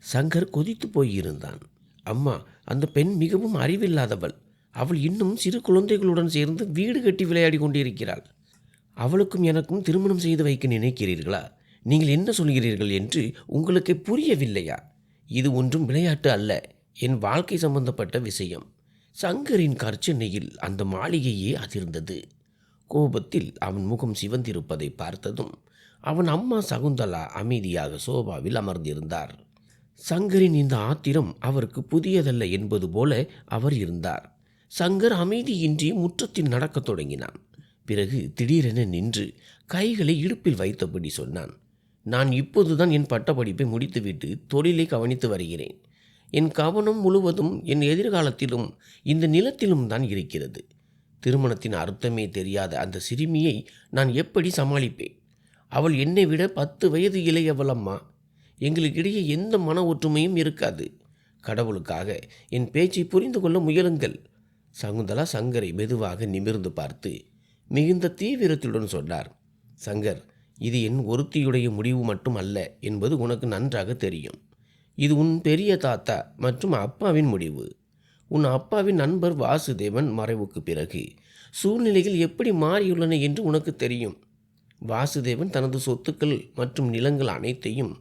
சங்கர் கொதித்து போயிருந்தான். அம்மா, அந்த பெண் மிகவும் அறிவில்லாதவள். அவள் இன்னும் சிறு குழந்தைகளுடன் சேர்ந்து வீடு கட்டி விளையாடி கொண்டிருக்கிறாள். அவளுக்கும் எனக்கும் திருமணம் செய்து வைக்க நினைக்கிறீர்களா? நீங்கள் என்ன சொல்கிறீர்கள் என்று உங்களுக்கு புரியவில்லையா? இது ஒன்றும் விளையாட்டு அல்ல, என் வாழ்க்கை சம்பந்தப்பட்ட விஷயம். சங்கரின் கர்ச்சனையில் அந்த மாளிகையே அதிர்ந்தது. கோபத்தில் அவன் முகம் சிவந்திருப்பதை பார்த்ததும் அவன் அம்மா சகுந்தலா அமைதியாக சோபாவில் அமர்ந்திருந்தார். சங்கரின் இந்த ஆத்திரம் அவருக்கு புதியதல்ல என்பது போல அவர் இருந்தார். சங்கர் அமைதியின்றி முற்றத்தில் நடக்கத் தொடங்கினான். பிறகு திடீரென நின்று கைகளை இடுப்பில் வைத்தபடி சொன்னான், நான் இப்போதுதான் என் பட்டப்படிப்பை முடித்துவிட்டு தொழிலை கவனித்து வருகிறேன். என் கவனம் முழுவதும் என் எதிர்காலத்திலும் இந்த நிலத்திலும் தான் இருக்கிறது. திருமணத்தின் அர்த்தமே தெரியாத அந்த சிறுமியை நான் எப்படி சமாளிப்பேன்? அவள் என்னை விட 10 வயது இளையவள் அம்மா. எங்களுக்கிடையே எந்த மன ஒற்றுமையும் இருக்காது. கடவுளுக்காக என் பேச்சை புரிந்து கொள்ள முயலுங்கள். சகுந்தலா சங்கரை மெதுவாக நிமிர்ந்து பார்த்து மிகுந்த தீவிரத்துடன் சொன்னார், சங்கர், இது என் ஒருத்தியுடைய முடிவு மட்டும் அல்ல என்பது உனக்கு நன்றாக தெரியும். இது உன் பெரிய தாத்தா மற்றும் அப்பாவின் முடிவு. உன் அப்பாவின் நண்பர் வாசுதேவன் மறைவுக்கு பிறகு சூழ்நிலைகள் எப்படி மாறியுள்ளன என்று உனக்கு தெரியும். வாசுதேவன் தனது சொத்துக்கள் மற்றும் நிலங்கள் அனைத்தையும்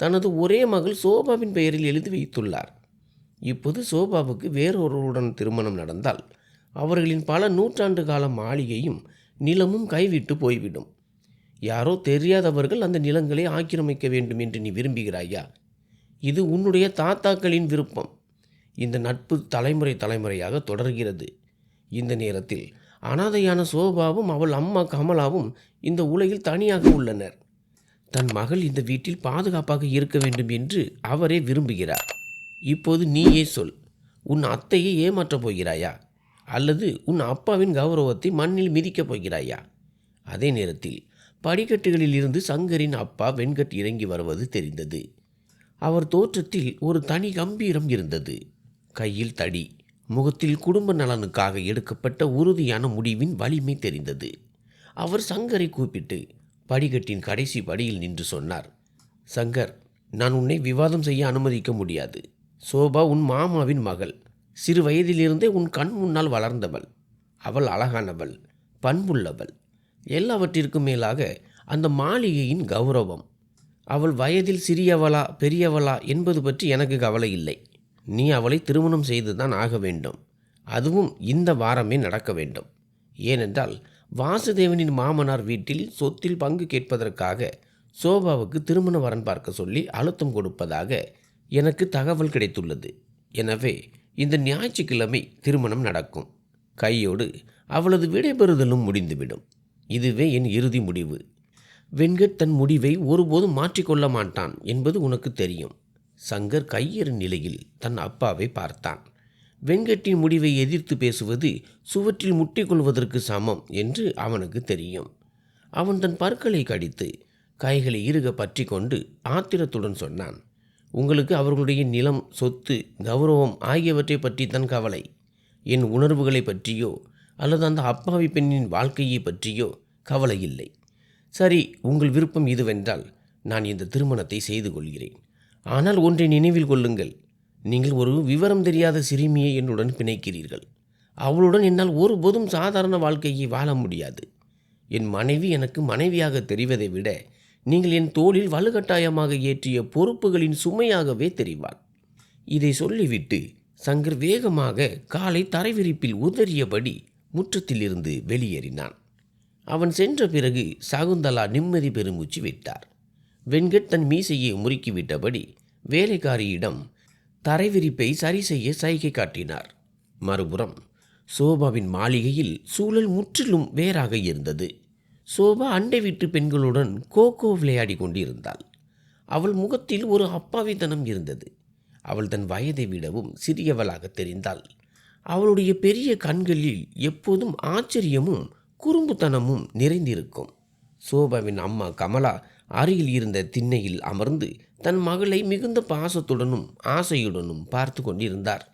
தனது ஒரே மகள் சோபாவின் பெயரில் எழுதி வைத்துள்ளார். இப்போது சோபாவுக்கு வேறொருவருடன் திருமணம் நடந்தால் அவர்களின் பல நூற்றாண்டு கால மாளிகையும் நிலமும் கைவிட்டு போய்விடும். யாரோ தெரியாதவர்கள் அந்த நிலங்களை ஆக்கிரமிக்க வேண்டும் என்று நீ விரும்புகிறாயா? இது உன்னுடைய தாத்தாக்களின் விருப்பம். இந்த நட்பு தலைமுறையாக தொடர்கிறது. இந்த நேரத்தில் அனாதையான சோபாவும் அவள் அம்மா கமலாவும் இந்த உலகில் தனியாக உள்ளனர். தன் மகள் இந்த வீட்டில் பாதுகாப்பாக இருக்க வேண்டும் என்று அவரே விரும்புகிறார். இப்போது நீயே சொல், உன் அத்தையை ஏமாற்றப் போகிறாயா அல்லது உன் அப்பாவின் கௌரவத்தை மண்ணில் மிதிக்கப் போகிறாயா? அதே நேரத்தில் படிக்கட்டுகளில் இருந்து சங்கரின் அப்பா வெண்கட் இறங்கி வருவது தெரிந்தது. அவர் தோற்றத்தில் ஒரு தனி கம்பீரம் இருந்தது. கையில் தடி, முகத்தில் குடும்ப நலனுக்காக எடுக்கப்பட்ட உறுதியான முடிவின் வலிமை தெரிந்தது. அவர் சங்கரை கூப்பிட்டு படிக்கட்டின் கடைசி படியில் நின்று சொன்னார், சங்கர், நான் உன்னை விவாதம் செய்ய அனுமதிக்க முடியாது. சோபா உன் மாமாவின் மகள். சிறு வயதிலிருந்தே உன் கண் முன்னால் வளர்ந்தவள். அவள் அழகானவள், பண்புள்ளவள், எல்லாவற்றிற்கும் மேலாக அந்த மாளிகையின் கௌரவம். அவள் வயதில் சிறியவளா பெரியவளா என்பது பற்றி எனக்கு கவலை இல்லை. நீ அவளை திருமணம் செய்துதான் ஆக வேண்டும். அதுவும் இந்த வாரமே நடக்க வேண்டும். ஏனென்றால் வாசுதேவனின் மாமனார் வீட்டில் சொத்தில் பங்கு கேட்பதற்காக சோபாவுக்கு திருமண வரன் பார்க்க சொல்லி அழுத்தம் கொடுப்பதாக எனக்கு தகவல் கிடைத்துள்ளது. எனவே இந்த ஞாயிற்றுக்கிழமை திருமணம் நடக்கும். கையோடு அவளது விடைபெறுதலும் முடிந்துவிடும். இதுவே என் இறுதி முடிவு. வெண்கட் தன் முடிவை ஒருபோதும் மாற்றிக்கொள்ள மாட்டான் என்பது உனக்கு தெரியும். சங்கர் கையேறு நிலையில் தன் அப்பாவை பார்த்தான். வெண்கட்டின் முடிவை எதிர்த்து பேசுவது சுவற்றில் முட்டிக்கொள்வதற்கு சமம் என்று அவனுக்கு தெரியும். அவன் தன் பற்களை கடித்து கைகளை இறுக பற்றி கொண்டு ஆத்திரத்துடன் சொன்னான், உங்களுக்கு அவர்களுடைய நிலம், சொத்து, கௌரவம் ஆகியவற்றை பற்றி தன் கவலை. என் உணர்வுகளை பற்றியோ அல்லது அந்த அப்பாவி பெண்ணின் வாழ்க்கையை பற்றியோ கவலை இல்லை. சரி, உங்கள் விருப்பம் இதுவென்றால் நான் இந்த திருமணத்தை செய்து கொள்கிறேன். ஆனால் ஒன்றை நினைவில் கொள்ளுங்கள், நீங்கள் ஒரு விவரம் தெரியாத சிறுமியை என்னுடன் பிணைக்கிறீர்கள். அவளுடன் என்னால் ஒருபோதும் சாதாரண வாழ்க்கையை வாழ முடியாது. என் மனைவி எனக்கு மனைவியாக தெரிவதை விட நீங்கள் என் தோளில் வலுக்கட்டாயமாக ஏற்றிய பொறுப்புகளின் சுமையாகவே தெரிவாள். இதை சொல்லிவிட்டு சங்கர் வேகமாக காலை தரைவிரிப்பில் உதறியபடி முற்றத்திலிருந்து வெளியேறினான். அவன் சென்ற பிறகு சகுந்தலா நிம்மதி பெருமூச்சு விட்டார். வெண்கட் தன் மீசையை முறுக்கிவிட்டபடி வேலைக்காரியிடம் தரைவிரிப்பை சரி செய்ய சைகை காட்டினார். மறுபுறம் சோபாவின் மாளிகையில் சூழல் முற்றிலும் வேறாக இருந்தது. சோபா அண்டை வீட்டு பெண்களுடன் கோகோ விளையாடி கொண்டிருந்தாள். அவள் முகத்தில் ஒரு அப்பாவித்தனம் இருந்தது. அவள் தன் வயதை விடவும் சிறியவளாக தெரிந்தாள். அவளுடைய பெரிய கண்களில் எப்போதும் ஆச்சரியமும் குறும்புத்தனமும் நிறைந்திருக்கும். சோபாவின் அம்மா கமலா அருகில் இருந்த திண்ணையில் அமர்ந்து தன் மகளை மிகுந்த பாசத்துடனும் ஆசையுடனும் பார்த்து கொண்டிருந்தார்.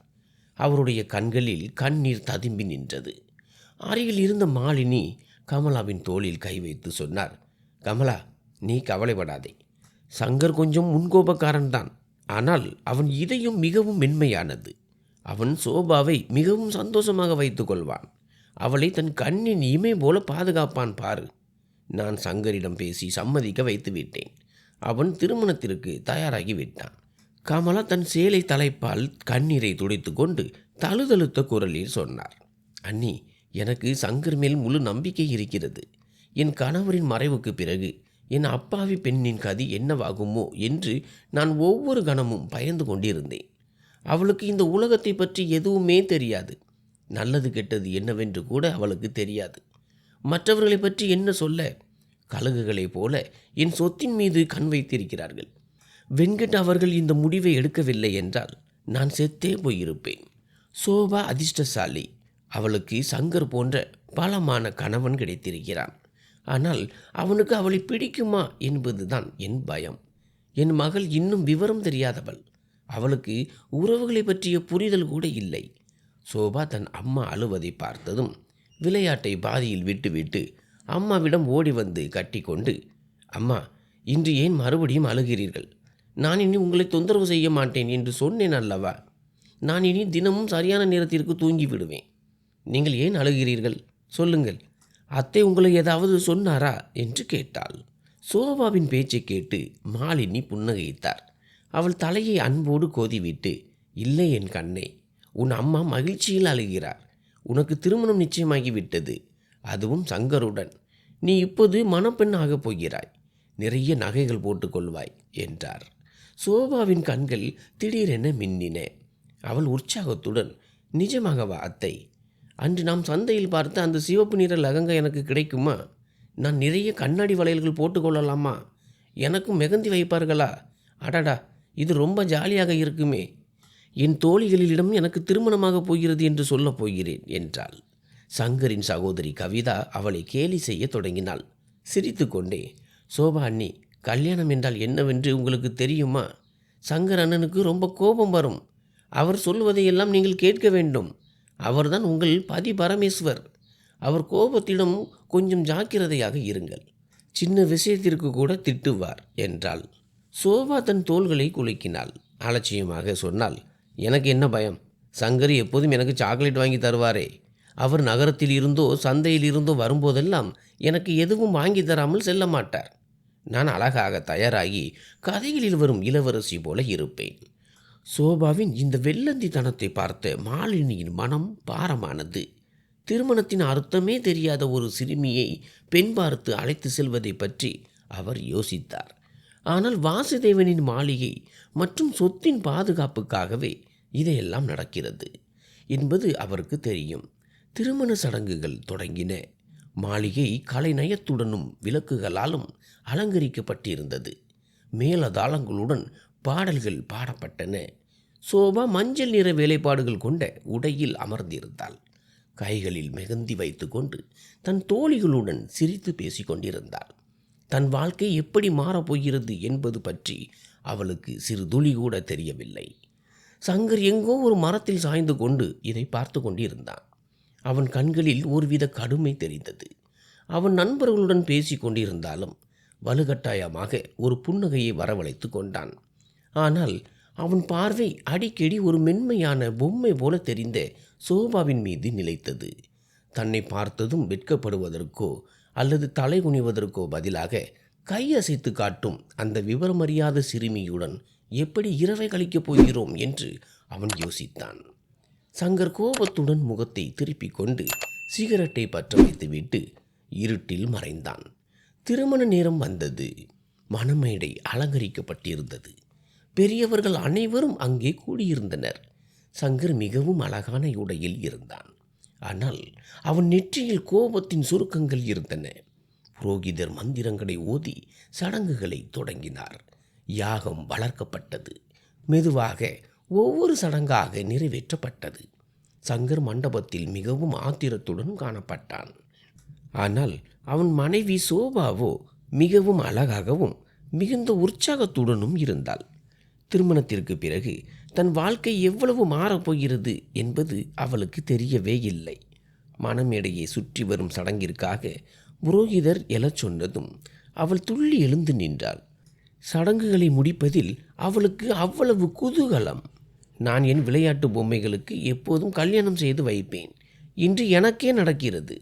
அவருடைய கண்களில் கண்ணீர் ததும்பி நின்றது. அருகில் இருந்த மாலினி கமலாவின் தோளில் கை வைத்து சொன்னார், கமலா, நீ கவலைப்படாதே. சங்கர் கொஞ்சம் முன்கோபக்காரன்தான். ஆனால் அவன் இதயம் மிகவும் மென்மையானது. அவன் சோபாவை மிகவும் சந்தோஷமாக வைத்துக் கொள்வான். அவளை தன் கண்ணின் இமை போல பாதுகாப்பான் பாரு. நான் சங்கரிடம் பேசி சம்மதிக்க வைத்து விட்டேன். அவன் திருமணத்திற்கு தயாராகி விட்டான். கமலா தன் சேலை தலைப்பால் கண்ணீரை துடைத்து கொண்டு தழுதழுத்த குரலில் சொன்னார். அண்ணி, எனக்கு சங்கர் மேல் முழு நம்பிக்கை இருக்கிறது. என் கணவரின் மறைவுக்கு பிறகு என் அப்பாவி பெண்ணின் கதி என்னவாகுமோ என்று நான் ஒவ்வொரு கணமும் பயந்து கொண்டிருந்தேன். அவளுக்கு இந்த உலகத்தை பற்றி எதுவுமே தெரியாது. நல்லது கெட்டது என்னவென்று கூட அவளுக்கு தெரியாது. மற்றவர்களை பற்றி என்ன சொல்ல? கழுகுகளைப் போல என் சொத்தின் மீது கண் வைத்திருக்கிறார்கள். வெங்கட் அவர்கள் இந்த முடிவை எடுக்கவில்லை என்றால் நான் செத்தே போயிருப்பேன். சோபா அதிர்ஷ்டசாலி. அவளுக்கு சங்கர் போன்ற பலமான கணவன் கிடைத்திருக்கிறான். ஆனால் அவனுக்கு அவளை பிடிக்குமா என்பதுதான் என் பயம். என் மகள் இன்னும் விவரம் தெரியாதவள். அவளுக்கு உறவுகளை பற்றிய புரிதல் கூட இல்லை. சோபா தன் அம்மா அழுவதை பார்த்ததும் விளையாட்டை பாதியில் விட்டுவிட்டு அம்மாவிடம் ஓடி வந்து கட்டி கொண்டு, அம்மா, இன்று ஏன் மறுபடியும் அழுகிறீர்கள்? நான் இனி உங்களை தொந்தரவு செய்ய மாட்டேன் என்று சொன்னேன் அல்லவா? நான் இனி தினமும் சரியான நேரத்திற்கு தூங்கி விடுவேன். நீங்கள் ஏன் அழுகிறீர்கள்? சொல்லுங்கள். அத்தை உங்களை ஏதாவது சொன்னாரா என்று கேட்டாள். சோபாவின் பேச்சை கேட்டு மாலினி புன்னகைத்தார். அவள் தலையை அன்போடு கோதிவிட்டு, இல்லை என் கண்ணே, உன் அம்மா மகிழ்ச்சியில் அழுகிறார். உனக்கு திருமணம் நிச்சயமாகிவிட்டது, அதுவும் சங்கருடன். நீ இப்போது மணப்பெண் ஆகப் போகிறாய். நிறைய நகைகள் போட்டுக்கொள்வாய் என்றார். சோபாவின் கண்கள் திடீரென மின்னின. அவள் உற்சாகத்துடன், நிஜமாகவா அத்தை? அன்று நாம் சந்தையில் பார்த்த அந்த சிவப்பு நிற லகங்கா எனக்கு கிடைக்குமா? நான் நிறைய கண்ணாடி வளையல்கள் போட்டுக்கொள்ளலாமா? எனக்கும் மெகந்தி வைப்பார்களா? அடடா, இது ரொம்ப ஜாலியாக இருக்குமே. என் தோழிகளிடம் எனக்கு திருமணமாக போகிறது என்று சொல்லப் போகிறேன் என்றாள். சங்கரின் சகோதரி கவிதா அவளை கேலி செய்ய தொடங்கினாள். சிரித்து கொண்டே, சோபா அண்ணி, கல்யாணம் என்றால் என்னவென்று உங்களுக்கு தெரியுமா? சங்கர் அண்ணனுக்கு ரொம்ப கோபம் வரும். அவர் சொல்வதையெல்லாம் நீங்கள் கேட்க வேண்டும். அவர்தான் உங்கள் பதி பரமேஸ்வர். அவர் கோபத்திடம் கொஞ்சம் ஜாக்கிரதையாக இருங்கள். சின்ன விஷயத்திற்கு கூட திட்டுவார் என்றாள். சோபா தன் தோள்களை குலுக்கினாள். அலட்சியமாக சொன்னால், எனக்கு என்ன பயம்? சங்கர் எப்போதும் எனக்கு சாக்லேட் வாங்கி தருவாரே. அவர் நகரத்தில் இருந்தோ சந்தையில் இருந்தோ வரும்போதெல்லாம் எனக்கு எதுவும் வாங்கி தராமல் செல்ல மாட்டார். நான் அழகாக தயாராகி கதைகளில் வரும் இளவரசி போல இருப்பேன். சோபாவின் இந்த வெள்ளந்தித்தனத்தை பார்த்த மாலினியின் மனம் பாரமானது. திருமணத்தின் அர்த்தமே தெரியாத ஒரு சிறுமியை பெண் பார்த்து அழைத்து செல்வதை பற்றி அவர் யோசித்தார். ஆனால் வாசுதேவனின் மாளிகை மற்றும் சொத்தின் பாதுகாப்புக்காகவே இதையெல்லாம் நடக்கிறது என்பது அவருக்கு தெரியும். திருமண சடங்குகள் தொடங்கின. மாளிகை கலைநயத்துடனும் விளக்குகளாலும் அலங்கரிக்கப்பட்டிருந்தது. மேலதாளங்களுடன் பாடல்கள் பாடப்பட்டன. சோபா மஞ்சள் நிற வேலைப்பாடுகள் கொண்ட உடையில் அமர்ந்திருந்தாள். கைகளில் மெகந்தி வைத்து கொண்டு தன் தோழிகளுடன் சிரித்து பேசிக்கொண்டிருந்தாள். தன் வாழ்க்கை எப்படி மாறப்போகிறது என்பது பற்றி அவளுக்கு சிறு துளி கூட தெரியவில்லை. சங்கர் எங்கோ ஒரு மரத்தில் சாய்ந்து கொண்டு இதை பார்த்து கொண்டிருந்தான். அவன் கண்களில் ஒருவித கடுமை தெரிந்தது. அவன் நண்பர்களுடன் பேசி கொண்டிருந்தாலும் வலுக்கட்டாயமாக ஒரு புன்னகையை வரவழைத்து கொண்டான். ஆனால் அவன் பார்வை அடிக்கடி ஒரு மென்மையான பொம்மை போல தெரிந்த சோபாவின் மீது நிலைத்தது. தன்னை பார்த்ததும் வெட்கப்படுவதற்கோ அல்லது தலை குனிவதற்கோ பதிலாக கையசைத்து காட்டும் அந்த விவரமறியாத சிறுமியுடன் எப்படி இரவை கழிக்கப் போகிறோம் என்று அவன் யோசித்தான். சங்கர் கோபத்துடன் முகத்தை திருப்பிக் கொண்டு சிகரெட்டை பற்ற வைத்துவிட்டு இருட்டில் மறைந்தான். திருமண நேரம் வந்தது. மணமேடை அலங்கரிக்கப்பட்டிருந்தது. பெரியவர்கள் அனைவரும் அங்கே கூடியிருந்தனர். சங்கர் மிகவும் அழகான உடையில் இருந்தான். ஆனால் அவன் நெற்றியில் கோபத்தின் சுருக்கங்கள் இருந்தன. புரோகிதர் மந்திரங்களை ஓதி சடங்குகளை தொடங்கினார். யாகம் வளர்க்கப்பட்டது. மெதுவாக ஒவ்வொரு சடங்காக நிறைவேற்றப்பட்டது. சங்கர் மண்டபத்தில் மிகவும் ஆத்திரத்துடன் காணப்பட்டான். ஆனால் அவன் மனைவி சோபாவோ மிகவும் அழகாகவும் மிகுந்த உற்சாகத்துடனும் இருந்தாள். திருமணத்திற்கு பிறகு தன் வாழ்க்கை எவ்வளவு மாறப்போகிறது என்பது அவளுக்கு தெரியவே இல்லை. மணமேடையை சுற்றி வரும் சடங்கிற்காக புரோகிதர் எழச் சொன்னதும் அவள் துள்ளி எழுந்து நின்றாள். சடங்குகளை முடிப்பதில் அவளுக்கு அவ்வளவு குதூகலம். நான் என் விளையாட்டு பொம்மைகளுக்கு எப்போதும் கல்யாணம் செய்து வைப்பேன். இன்று எனக்கே நடக்கிறது.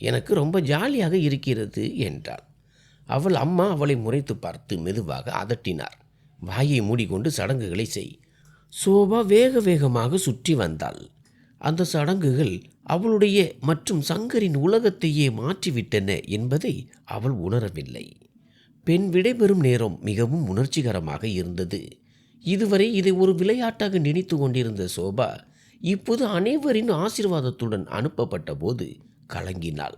எனக்கு ரொம்ப ஜாலியாக இருக்கிறது என்றாள். அவள் அம்மா அவளை முறைத்து பார்த்து மெதுவாக அதட்டினார். வாயை மூடிக்கொண்டு சடங்குகளை செய். சோபா வேக வேகமாக சுற்றி வந்தாள். அந்த சடங்குகள் அவளுடைய மற்றும் சங்கரின் உலகத்தையே மாற்றிவிட்டன என்பதை அவள் உணரவில்லை. பெண் விடைபெறும் நேரம் மிகவும் உணர்ச்சிகரமாக இருந்தது. இதுவரை இதை ஒரு விளையாட்டாக நினைத்து கொண்டிருந்த சோபா இப்போது அனைவரின் ஆசீர்வாதத்துடன் அனுப்பப்பட்ட போது கலங்கினாள்.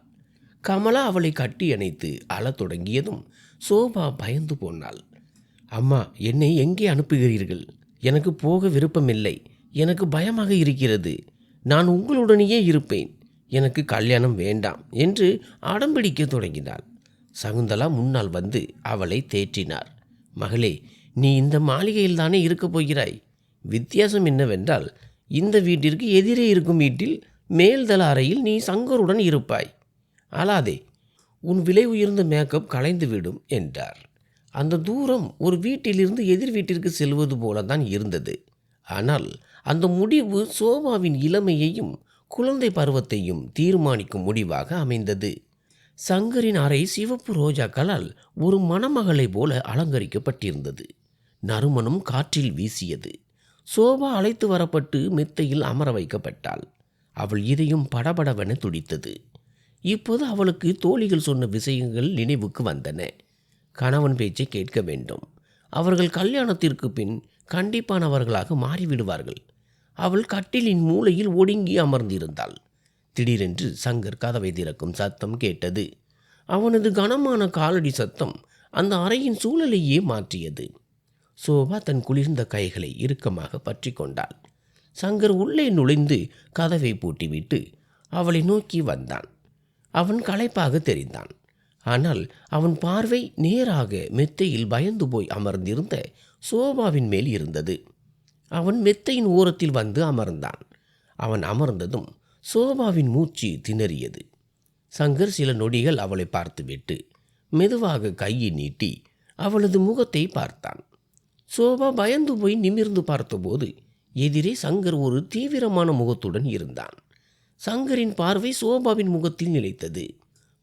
கமலா அவளை கட்டி அணைத்து அழத் தொடங்கியதும் சோபா பயந்து போனாள். அம்மா, என்னை எங்கே அனுப்புகிறீர்கள்? எனக்கு போக விருப்பமில்லை. எனக்கு பயமாக இருக்கிறது. நான் உங்களுடனேயே இருப்பேன். எனக்கு கல்யாணம் வேண்டாம் என்று அடம்பிடிக்க தொடங்கினாள். சகுந்தலா முன்னால் வந்து அவளை தேற்றினார். மகளே, நீ இந்த மாளிகையில் தானே இருக்கப் போகிறாய். வித்தியாசம் என்னவென்றால், இந்த வீட்டிற்கு எதிரே இருக்கும் வீட்டில் மேல்தள அறையில் நீ சங்கருடன் இருப்பாய். அழாதே, உன் விலை உயர்ந்த மேக்கப் கலைந்துவிடும் என்றார். அந்த தூரம் ஒரு வீட்டிலிருந்து எதிர் வீட்டிற்கு செல்வது போலதான் இருந்தது. ஆனால் அந்த முடிவு சோபாவின் இளமையையும் குழந்தை பருவத்தையும் தீர்மானிக்கும் முடிவாக அமைந்தது. சங்கரின் அறை சிவப்பு ரோஜாக்களால் ஒரு மணமகளை போல அலங்கரிக்கப்பட்டிருந்தது. நறுமணம் காற்றில் வீசியது. சோபா அழைத்து வரப்பட்டு மெத்தையில் அமர வைக்கப்பட்டாள். அவள் இதயம் படபடவென துடித்தது. இப்போது அவளுக்கு தோழிகள் சொன்ன விஷயங்கள் நினைவுக்கு வந்தன. கணவன் பேச்சை கேட்க வேண்டும். அவர்கள் கல்யாணத்திற்கு பின் கண்டிப்பானவர்களாக மாறிவிடுவார்கள். அவள் கட்டிலின் மூலையில் ஒடுங்கி அமர்ந்திருந்தாள். திடீரென்று சங்கர் கதவை திறக்கும் சத்தம் கேட்டது. அவனது கனமான காலடி சத்தம் அந்த அறையின் சூழலையே மாற்றியது. சோபா தன் குளிர்ந்த கைகளை இறுக்கமாக பற்றி கொண்டாள். சங்கர் உள்ளே நுழைந்து கதவை பூட்டிவிட்டு அவளை நோக்கி வந்தான். அவன் களைப்பாக தெரிந்தான். ஆனால் அவன் பார்வை நேராக மெத்தையில் பயந்து போய் அமர்ந்திருந்த சோபாவின் மேல் இருந்தது. அவன் மெத்தையின் ஓரத்தில் வந்து அமர்ந்தான். அவன் அமர்ந்ததும் சோபாவின் மூச்சு திணறியது. சங்கர் சில நொடிகள் அவளை பார்த்துவிட்டு மெதுவாக கையை நீட்டி அவளது முகத்தை பார்த்தான். சோபா பயந்து போய் நிமிர்ந்து பார்த்தபோது எதிரே சங்கர் ஒரு தீவிரமான முகத்துடன் இருந்தான். சங்கரின் பார்வை சோபாவின் முகத்தில் நிலைத்தது.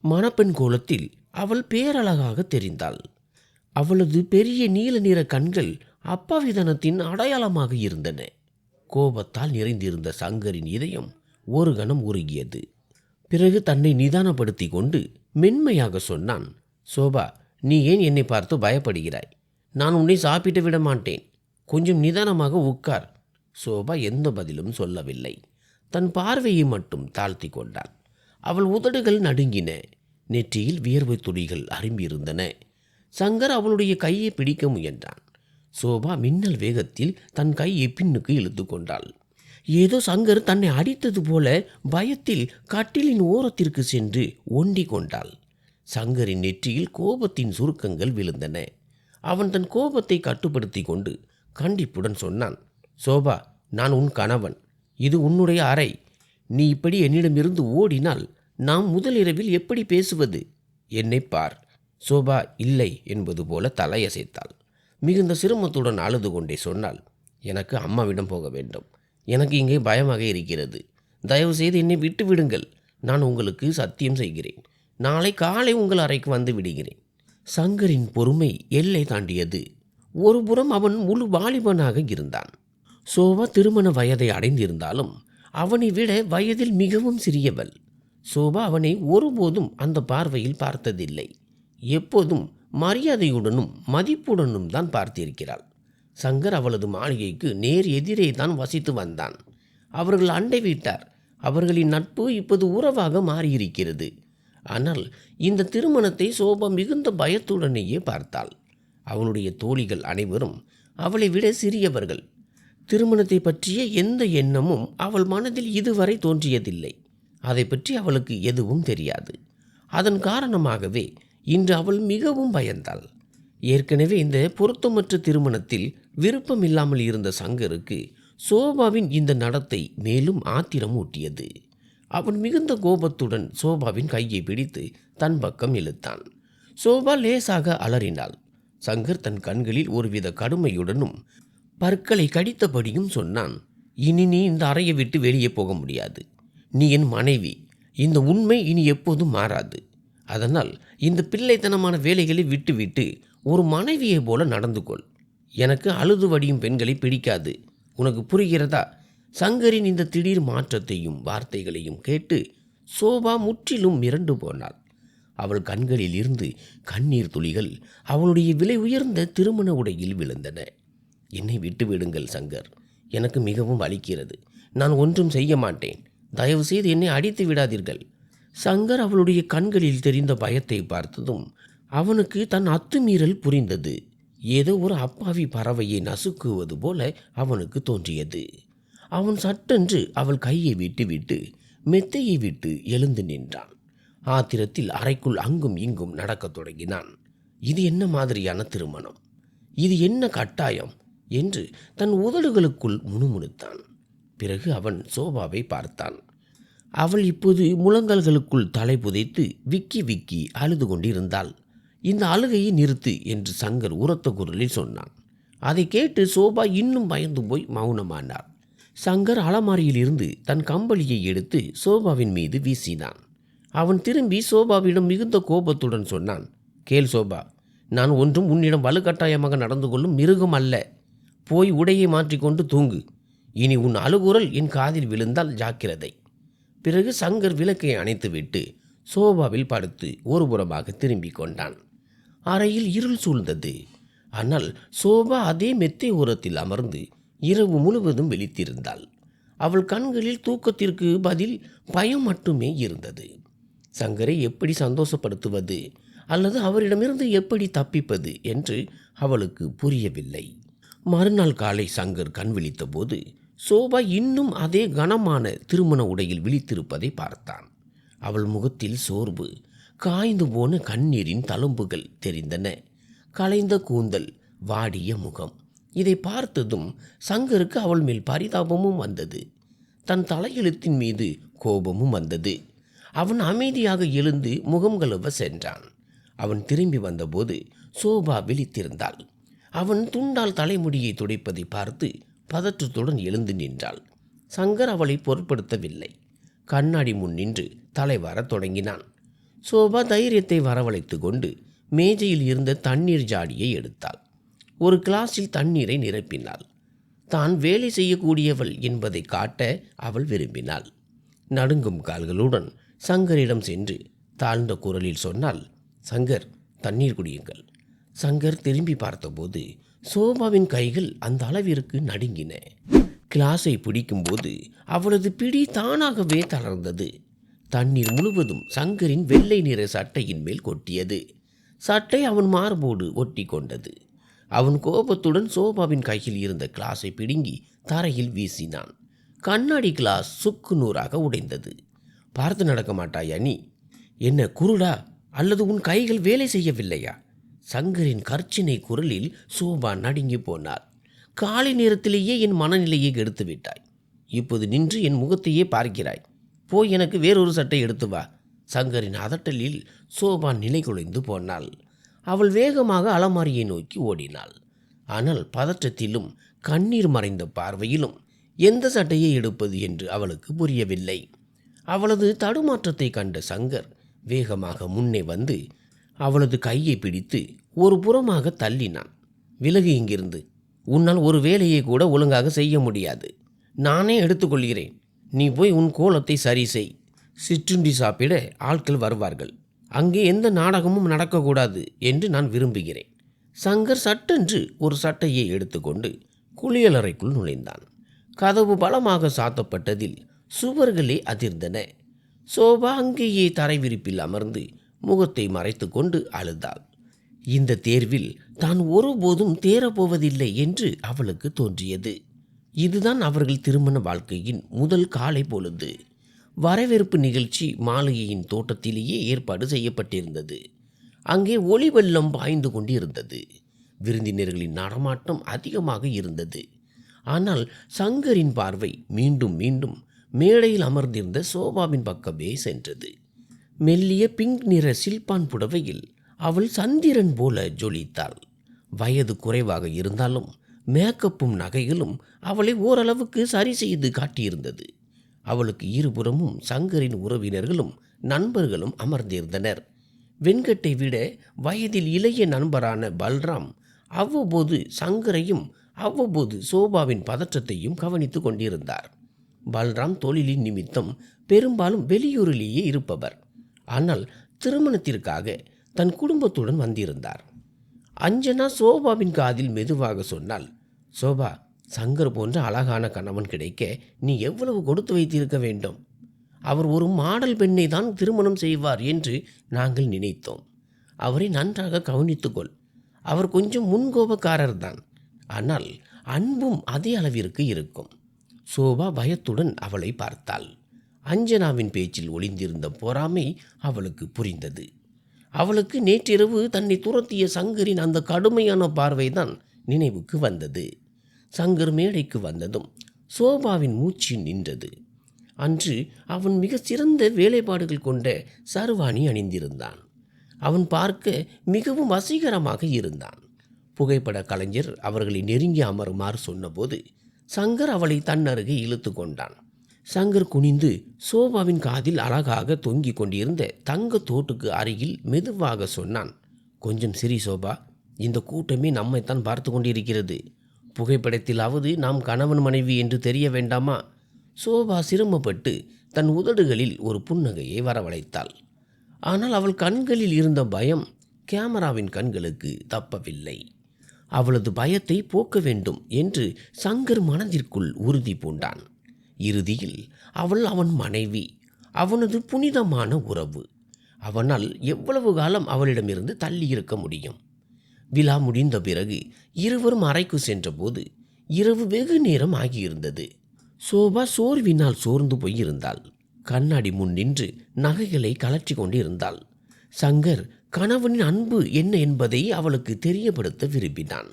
மணப்பெண் கோலத்தில் அவள் பேரழகாக தெரிந்தாள். அவளது பெரிய நீல நிற கண்கள் அப்பாவிதனத்தின் அடையாளமாக இருந்தன. கோபத்தால் நிறைந்திருந்த சங்கரின் இதயம் ஒரு கணம் உருகியது. பிறகு தன்னை நிதானப்படுத்தி கொண்டு மென்மையாக சொன்னான். சோபா, நீ ஏன் என்னை பார்த்து பயப்படுகிறாய்? நான் உன்னை சாப்பிட்டு விட மாட்டேன். கொஞ்சம் நிதானமாக உட்கார். சோபா எந்த பதிலும் சொல்லவில்லை. தன் பார்வையை மட்டும் தாழ்த்தி கொண்டாள். அவள் உதடுகள் நடுங்கின. நெற்றியில் வியர்வை துளிகள் அரும்பியிருந்தன. சங்கர் அவளுடைய கையை பிடிக்க முயன்றான். சோபா மின்னல் வேகத்தில் தன் கையை பின்னுக்கு இழுத்து கொண்டாள். ஏதோ சங்கர் தன்னை அடித்தது போல பயத்தில் கட்டிலின் ஓரத்திற்கு சென்று ஒண்டி கொண்டாள். சங்கரின் நெற்றியில் கோபத்தின் சுருக்கங்கள் விழுந்தன. அவன் தன் கோபத்தை கட்டுப்படுத்தி கொண்டு கண்டிப்புடன் சொன்னான். சோபா, நான் உன் கணவன். இது உன்னுடைய அறை. நீ இப்படி என்னிடமிருந்து ஓடினால் நாம் முதலிரவில் எப்படி பேசுவது? என்னை பார். சோபா இல்லை என்பது போல தலையசைத்தாள். மிகுந்த சிரமத்துடன் அழுது கொண்டே சொன்னாள். எனக்கு அம்மாவிடம் போக வேண்டும். எனக்கு இங்கே பயமாக இருக்கிறது. தயவு செய்து என்னை விட்டு விடுங்கள். நான் உங்களுக்கு சத்தியம் செய்கிறேன். நாளை காலை உங்கள் அறைக்கு வந்து விடுகிறேன். சங்கரின் பொறுமை எல்லை தாண்டியது. ஒருபுறம் அவன் முழு வாலிபனாக இருந்தான். சோபா திருமண வயதை அடைந்திருந்தாலும் அவனை விட வயதில் மிகவும் சிறியவள். சோபா அவனை ஒருபோதும் அந்த பார்வையில் பார்த்ததில்லை. எப்போதும் மரியாதையுடனும் மதிப்புடனும் தான் பார்த்திருக்கிறாள். சங்கர் அவளது மாளிகைக்கு நேர் எதிரே தான் வசித்து வந்தான். அவர்கள் அண்டை வீட்டார். அவர்களின் நட்பு இப்போது உறவாக மாறியிருக்கிறது. ஆனால் இந்த திருமணத்தை சோபா மிகுந்த பயத்துடனேயே பார்த்தாள். அவளுடைய தோழிகள் அனைவரும் அவளை விட சிறியவர்கள். திருமணத்தை பற்றிய எந்த எண்ணமும் அவள் மனதில் இதுவரை தோன்றியதில்லை. அதை பற்றி அவளுக்கு எதுவும் தெரியாது. அதன் காரணமாகவே இன்று அவள் மிகவும் பயந்தாள். ஏற்கனவே இந்த பொருத்தமற்ற திருமணத்தில் விருப்பம் இல்லாமல் இருந்த சங்கருக்கு சோபாவின் இந்த நடத்தை மேலும் ஆத்திரம் ஊட்டியது. அவன் மிகுந்த கோபத்துடன் சோபாவின் கையை பிடித்து தன் பக்கம் இழுத்தான். சோபா லேசாக அலறினாள். சங்கர் தன் கண்களில் ஒருவித கடுமையுடனும் பற்களை கடித்தபடியும் சொன்னான். இனி நீ இந்த அறையை விட்டு வெளியே போக முடியாது. நீ என் மனைவி. இந்த உண்மை இனி எப்போதும் மாறாது. அதனால் இந்த பிள்ளைத்தனமான வேலைகளை விட்டுவிட்டு ஒரு மனைவியை போல நடந்து கொள். எனக்கு அழுது வடியும் பெண்களை பிடிக்காது. உனக்கு புரிகிறதா? சங்கரின் இந்த திடீர் மாற்றத்தையும் வார்த்தைகளையும் கேட்டு சோபா முற்றிலும் மிரண்டு போனாள். அவள் கண்களில் இருந்து கண்ணீர் துளிகள் அவளுடைய விலை உயர்ந்த திருமண உடையில் விழுந்தன. என்னை விட்டுவிடுங்கள் சங்கர். எனக்கு மிகவும் வலிக்கிறது. நான் ஒன்றும் செய்ய மாட்டேன். தயவு செய்து என்னை அடித்து விடாதீர்கள். சங்கர் அவளுடைய கண்களில் தெரிந்த பயத்தை பார்த்ததும் அவனுக்கு தன் அத்துமீறல் புரிந்தது. ஏதோ ஒரு அப்பாவி பறவையை நசுக்குவது போல அவனுக்கு தோன்றியது. அவன் சட்டென்று அவள் கையை விட்டுவிட்டு மெத்தையை விட்டு எழுந்து நின்றான். ஆத்திரத்தில் அறைக்குள் அங்கும் இங்கும் நடக்கத் தொடங்கினான். இது என்ன மாதிரியான திருமணம்? இது என்ன கட்டாயம் என்று தன் உதடுகளுக்குள் முணுமுணுத்தான். பிறகு அவன் சோபாவை பார்த்தான். அவள் இப்போது முழங்கால்களுக்குள் தலை புதைத்து விக்கி விக்கி அழுது கொண்டிருந்தாள். இந்த அழுகையை நிறுத்து என்று சங்கர் உரத்த குரலில் சொன்னான். அதை கேட்டு சோபா இன்னும் பயந்து போய் மௌனமானார். சங்கர் அலமாரியிலிருந்து தன் கம்பளியை எடுத்து சோபாவின் மீது வீசினான். அவன் திரும்பி சோபாவிடம் மிகுந்த கோபத்துடன் சொன்னான். கேள் சோபா, நான் ஒன்றும் உன்னிடம் வலுக்கட்டாயமாக நடந்து கொள்ளும் மிருகம் அல்ல. போய் உடையை மாற்றிக்கொண்டு தூங்கு. இனி உன் அழுகுரல் என் காதில் விழுந்தால் ஜாக்கிரதை. பிறகு சங்கர் விளக்கை அணைத்துவிட்டு சோபாவில் படுத்து ஒரு புறமாக திரும்பி கொண்டான். அறையில் இருள் சூழ்ந்தது. ஆனால் சோபா அதே மெத்தை ஓரத்தில் அமர்ந்து இரவு முழுவதும் விழித்திருந்தாள். அவள் கண்களில் தூக்கத்திற்கு பதில் பயம் மட்டுமே இருந்தது. சங்கரை எப்படி சந்தோஷப்படுத்துவது அல்லது அவரிடமிருந்து எப்படி தப்பிப்பது என்று அவளுக்கு புரியவில்லை. மறுநாள் காலை சங்கர் கண் விழித்த போது சோபா இன்னும் அதே கனமான திருமண உடையில் விழித்திருப்பதை பார்த்தான். அவள் முகத்தில் சோர்வு, காய்ந்து போன கண்ணீரின் தழும்புகள் தெரிந்தன. கலைந்த கூந்தல், வாடிய முகம். இதை பார்த்ததும் சங்கருக்கு அவள் மேல் பரிதாபமும் வந்தது. தன் தலையெழுத்தின் மீது கோபமும் வந்தது. அவன் அமைதியாக எழுந்து முகம் கழுவ சென்றான். அவன் திரும்பி வந்தபோது சோபா விழித்திருந்தாள். அவன் துண்டால் தலைமுடியை துடைப்பதை பார்த்து பதற்றத்துடன் எழுந்து நின்றாள். சங்கர் அவளை பொருட்படுத்தவில்லை. கண்ணாடி முன் நின்று தலைவாரத் தொடங்கினான். சோபா தைரியத்தை வரவழைத்து கொண்டு மேஜையில் இருந்த தண்ணீர் ஜாடியை எடுத்தாள். ஒரு கிளாஸில் தண்ணீரை நிரப்பினாள். தான் வேலை செய்யக்கூடியவள் என்பதை காட்ட அவள் விரும்பினாள். நடுங்கும் கால்களுடன் சங்கரிடம் சென்று தாழ்ந்த குரலில் சொன்னாள். சங்கர், தண்ணீர் குடியுங்கள். சங்கர் திரும்பி பார்த்தபோது சோபாவின் கைகள் அந்த அளவிற்கு நடுங்கின. கிளாஸை பிடிக்கும்போது அவளது பிடி தானாகவே தளர்ந்தது. தண்ணீர் முழுவதும் சங்கரின் வெள்ளை நிற சட்டையின் மேல் கொட்டியது. சட்டை அவன் மார்போடு ஒட்டி கொண்டது. அவன் கோபத்துடன் சோபாவின் கையில் இருந்த கிளாஸை பிடுங்கி தரையில் வீசினான். கண்ணாடி கிளாஸ் சுக்கு நூறாக உடைந்தது. பார்த்து நடக்க மாட்டாயா நீ? என்ன குருடா? அல்லது உன் கைகள் வேலை செய்யவில்லையா? சங்கரின் கர்ச்சினை குரலில் சோபா நடுங்கி போனாள். காலை நேரத்திலேயே என் மனநிலையை கெடுத்து விட்டாய். இப்போது நின்று என் முகத்தையே பார்க்கிறாய். போய் எனக்கு வேறொரு சட்டை எடுத்து வா. சங்கரின் அதட்டலில் சோபா நிலை குலைந்து போனாள். அவள் வேகமாக அலமாரியை நோக்கி ஓடினாள். ஆனால் பதற்றத்திலும் கண்ணீர் மறைந்த பார்வையிலும் எந்த சட்டையை எடுப்பது என்று அவளுக்கு புரியவில்லை. அவளது தடுமாற்றத்தை கண்ட சங்கர் வேகமாக முன்னே வந்து அவளது கையை பிடித்து ஒரு புறமாக தள்ளினான். விலகு இங்கிருந்து. உன்னால் ஒரு வேலையை கூட ஒழுங்காக செய்ய முடியாது. நானே எடுத்துக்கொள்கிறேன். நீ போய் உன் கோலத்தை சரி செய். சிற்றுண்டி சாப்பிட ஆட்கள் வருவார்கள். அங்கே எந்த நாடகமும் நடக்கக்கூடாது என்று நான் விரும்புகிறேன். சங்கர் சட்டென்று ஒரு சட்டையை எடுத்துக்கொண்டு குளியலறைக்குள் நுழைந்தான். கதவு பலமாக சாத்தப்பட்டதில் சுவர்களே அதிர்ந்தன. சோபா அங்கேயே தரை விரிப்பில் அமர்ந்து முகத்தை மறைத்து கொண்டு அழுதாள். இந்த தேர்வில் தான் ஒருபோதும் தேரப்போவதில்லை என்று அவளுக்கு தோன்றியது. இதுதான் அவர்கள் திருமண வாழ்க்கையின் முதல் காலை பொழுது. வரவேற்பு நிகழ்ச்சி மாளிகையின் தோட்டத்திலேயே ஏற்பாடு செய்யப்பட்டிருந்தது. அங்கே ஒளி வெள்ளம் பாய்ந்து கொண்டிருந்தது. விருந்தினர்களின் நடமாட்டம் அதிகமாக இருந்தது. ஆனால் சங்கரின் பார்வை மீண்டும் மீண்டும் மேடையில் அமர்ந்திருந்த சோபாவின் பக்கமே சென்றது. மெல்லிய பிங்க் நிற சில்பான் புடவையில் அவள் சந்திரன் போல ஜொலித்தாள். வயது குறைவாக இருந்தாலும் மேக்கப்பும் நகைகளும் அவளை ஓரளவுக்கு சரி செய்து காட்டியிருந்தது. அவளுக்கு இருபுறமும் சங்கரின் உறவினர்களும் நண்பர்களும் அமர்ந்திருந்தனர். வெண்கட்டை விட வயதில் இளைய நண்பரான பல்ராம் அவ்வப்போது சங்கரையும் அவ்வப்போது சோபாவின் பதற்றத்தையும் கவனித்து கொண்டிருந்தார். பல்ராம் தொழிலின் நிமித்தம் பெரும்பாலும் வெளியூரிலேயே இருப்பவர். ஆனால் திருமணத்திற்காக தன் குடும்பத்துடன் வந்திருந்தார். அஞ்சனா சோபாவின் காதில் மெதுவாக சொன்னாள், சோபா, சங்கர் போன்ற அழகான கணவன் கிடைக்க நீ எவ்வளவு கொடுத்து வைத்திருக்க வேண்டும். அவர் ஒரு மாடல் பெண்ணை தான் திருமணம் செய்வார் என்று நாங்கள் நினைத்தோம். அவரை நன்றாக கவனித்துக்கொள். அவர் கொஞ்சம் முன்கோபக்காரர் தான், ஆனால் அன்பும் அதே அளவிற்கு இருக்கும். சோபா பயத்துடன் அவளை பார்த்தாள். அஞ்சனாவின் பேச்சில் ஒளிந்திருந்த பொறாமை அவளுக்கு புரிந்தது. அவளுக்கு நேற்றிரவு தன்னை துரத்திய சங்கரின் அந்த கடுமையான பார்வைதான் நினைவுக்கு வந்தது. சங்கர் மேடைக்கு வந்ததும் சோபாவின் மூச்சு நின்றது. அன்று அவன் மிக சிறந்த வேலைப்பாடுகள் கொண்ட சர்வாணி அணிந்திருந்தான். அவன் பார்க்க மிகவும் வசீகரமாக இருந்தான். புகைப்பட கலைஞர் அவர்களை நெருங்கி அமருமாறு சொன்னபோது சங்கர் அவளை தன்னருகே இழுத்து கொண்டான். சங்கர் குனிந்து சோபாவின் காதில் அழகாக தொங்கிக் கொண்டிருந்த தங்க தோட்டுக்கு அருகில் மெதுவாக சொன்னான், கொஞ்சம் சிரி சோபா, இந்த கூட்டமே நம்மைத்தான் பார்த்து கொண்டிருக்கிறது. புகைப்படத்திலாவது நாம் கணவன் மனைவி என்று தெரிய வேண்டாமா? சோபா சிரமப்பட்டு தன் உதடுகளில் ஒரு புன்னகையை வரவழைத்தாள். ஆனால் அவள் கண்களில் இருந்த பயம் கேமராவின் கண்களுக்கு தப்பவில்லை. அவளது பயத்தை போக்க வேண்டும் என்று சங்கர் மனதிற்குள் உறுதி பூண்டான். இறுதியில் அவள் அவன் மனைவி, அவனது புனிதமான உறவு. அவனால் எவ்வளவு காலம் அவளிடமிருந்து தள்ளி இருக்க முடியும்? விழா முடிந்த பிறகு இருவரும் அறைக்கு சென்றபோது இரவு வெகு நேரம் ஆகியிருந்தது. சோபா சோர்வினால் சோர்ந்து போயிருந்தாள். கண்ணாடி முன் நின்று நகைகளை கலற்றி கொண்டிருந்தாள். சங்கர் கணவனின் அன்பு என்ன என்பதை அவளுக்கு தெரியப்படுத்த விரும்பினான்.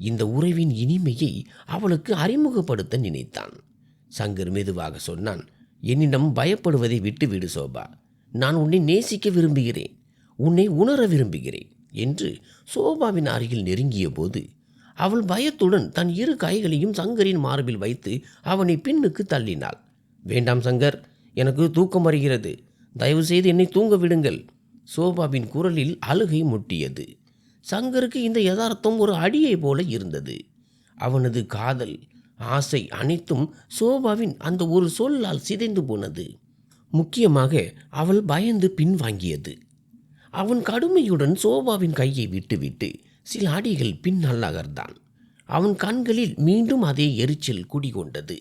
இந்த உறவின் இனிமையை அவளுக்கு அறிமுகப்படுத்த நினைத்தான். சங்கர் மெதுவாக சொன்னான், என்னிடம் பயப்படுவதை விட்டுவிடு சோபா. நான் உன்னை நேசிக்க விரும்புகிறேன், உன்னை உணர விரும்புகிறேன் என்று சோபாவின் அருகில் நெருங்கிய போது அவள் பயத்துடன் தன் இரு கைகளையும் சங்கரின் மார்பில் வைத்து அவனை பின்னுக்கு தள்ளினாள். வேண்டாம் சங்கர், எனக்கு தூக்கம் வருகிறது. தயவு செய்து என்னை தூங்க விடுங்கள். சோபாவின் குரலில் அழுகை முட்டியது. சங்கருக்கு இந்த யதார்த்தம் ஒரு அடியை போல இருந்தது. அவனது காதல், ஆசை அனைத்தும் சோபாவின் அந்த ஒரு சொல்லால் சிதைந்து போனது. முக்கியமாக அவள் பயந்து பின்வாங்கியது. அவன் கடுமையுடன் சோபாவின் கையை விட்டுவிட்டு சில அடிகள் பின்னால் நகர்ந்தான். அவன் கண்களில் மீண்டும் அதே எரிச்சல் குடிகொண்டது.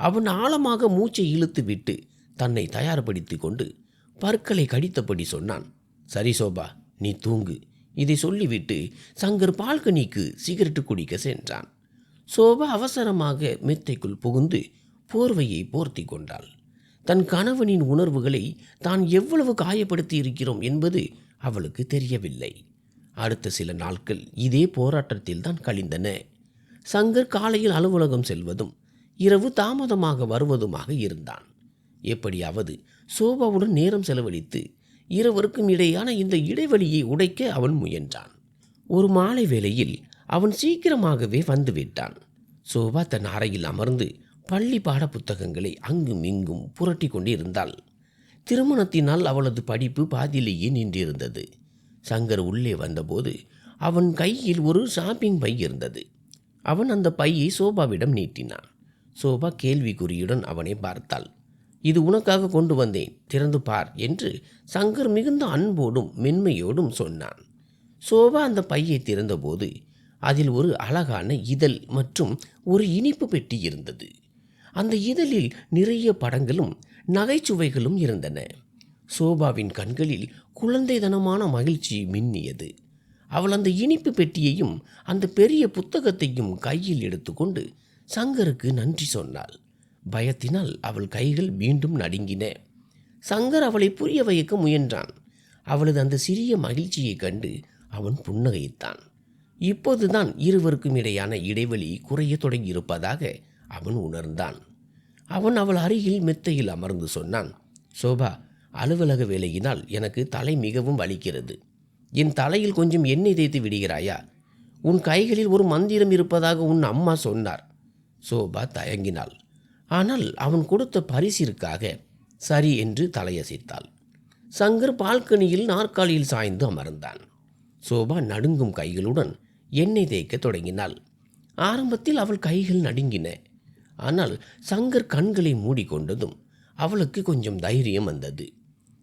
அவன் ஆழமாக மூச்சை இழுத்துவிட்டு தன்னை தயார்படுத்தி கொண்டு பற்களை கடித்தபடி சொன்னான், சரி சோபா, நீ தூங்கு. இதை சொல்லிவிட்டு சங்கர் பால்கனிக்கு சிகரெட்டு குடிக்க சென்றான். சோபா அவசரமாக மெத்தைக்குள் புகுந்து போர்வையை போர்த்தி கொண்டாள். தன் கணவனின் உணர்வுகளை தான் எவ்வளவு காயப்படுத்தி இருக்கிறோம் என்பது அவளுக்கு தெரியவில்லை. அடுத்த சில நாட்கள் இதே போராட்டத்தில் தான் கழிந்தன. சங்கர் காலையில் அலுவலகம் செல்வதும் இரவு தாமதமாக வருவதுமாக இருந்தான். எப்படியாவது சோபாவுடன் நேரம் செலவழித்து இருவருக்கும் இடையான இந்த இடைவெளியை உடைக்க அவன் முயன்றான். ஒரு மாலை வேளையில் அவன் சீக்கிரமாகவே வந்துவிட்டான். சோபா தன் அறையில் அமர்ந்து பள்ளி பாட புத்தகங்களை அங்கும் இங்கும் புரட்டி கொண்டிருந்தாள். திருமணத்தினால் அவளது படிப்பு பாதியிலேயே நின்றிருந்தது. சங்கர் உள்ளே வந்தபோது அவன் கையில் ஒரு ஷாப்பிங் பை இருந்தது. அவன் அந்த பையை சோபாவிடம் நீட்டினான். சோபா கேள்விக்குறியுடன் அவனை பார்த்தாள். இது உனக்காக கொண்டு வந்தேன், திறந்து பார் என்று சங்கர் மிகுந்த அன்போடும் மென்மையோடும் சொன்னான். சோபா அந்த பையை திறந்தபோது அதில் ஒரு அழகான இதழ் மற்றும் ஒரு இனிப்பு பெட்டி இருந்தது. அந்த இதழில் நிறைய படங்களும் நகைச்சுவைகளும் இருந்தன. சோபாவின் கண்களில் குழந்தைத்தனமான மகிழ்ச்சி மின்னியது. அவள் அந்த இனிப்பு பெட்டியையும் அந்த பெரிய புத்தகத்தையும் கையில் எடுத்துக்கொண்டு சங்கருக்கு நன்றி சொன்னாள். பயத்தினால் அவள் கைகள் மீண்டும் நடுங்கின. சங்கர் அவளை புரிய வைக்க முயன்றான். அவளது அந்த சிறிய மகிழ்ச்சியை கண்டு அவன் புன்னகைத்தான். இப்போதுதான் இருவருக்கும் இடையான இடைவெளி குறைய தொடங்கியிருப்பதாக அவன் உணர்ந்தான். அவன் அவள் அருகில் மெத்தையில் அமர்ந்து சொன்னான், சோபா, அலுவலக வேலையினால் எனக்கு தலை மிகவும் வலிக்கிறது. என் தலையில் கொஞ்சம் எண்ணெய் தேய்த்து விடுகிறாயா? உன் கைகளில் ஒரு மந்திரம் இருப்பதாக உன் அம்மா சொன்னார். சோபா தயங்கினாள். ஆனால் அவன் கொடுத்த பரிசிற்காக சரி என்று தலையசைத்தாள். சங்கர் பால்கனியில் நாற்காலியில் சாய்ந்து அமர்ந்தான். சோபா நடுங்கும் கைகளுடன் எண்ணெய் தேய்க்க தொடங்கினாள். ஆரம்பத்தில் அவள் கைகள் நடுங்கின. ஆனால் சங்கர் கண்களை மூடிக்கொண்டதும் அவளுக்கு கொஞ்சம் தைரியம் வந்தது.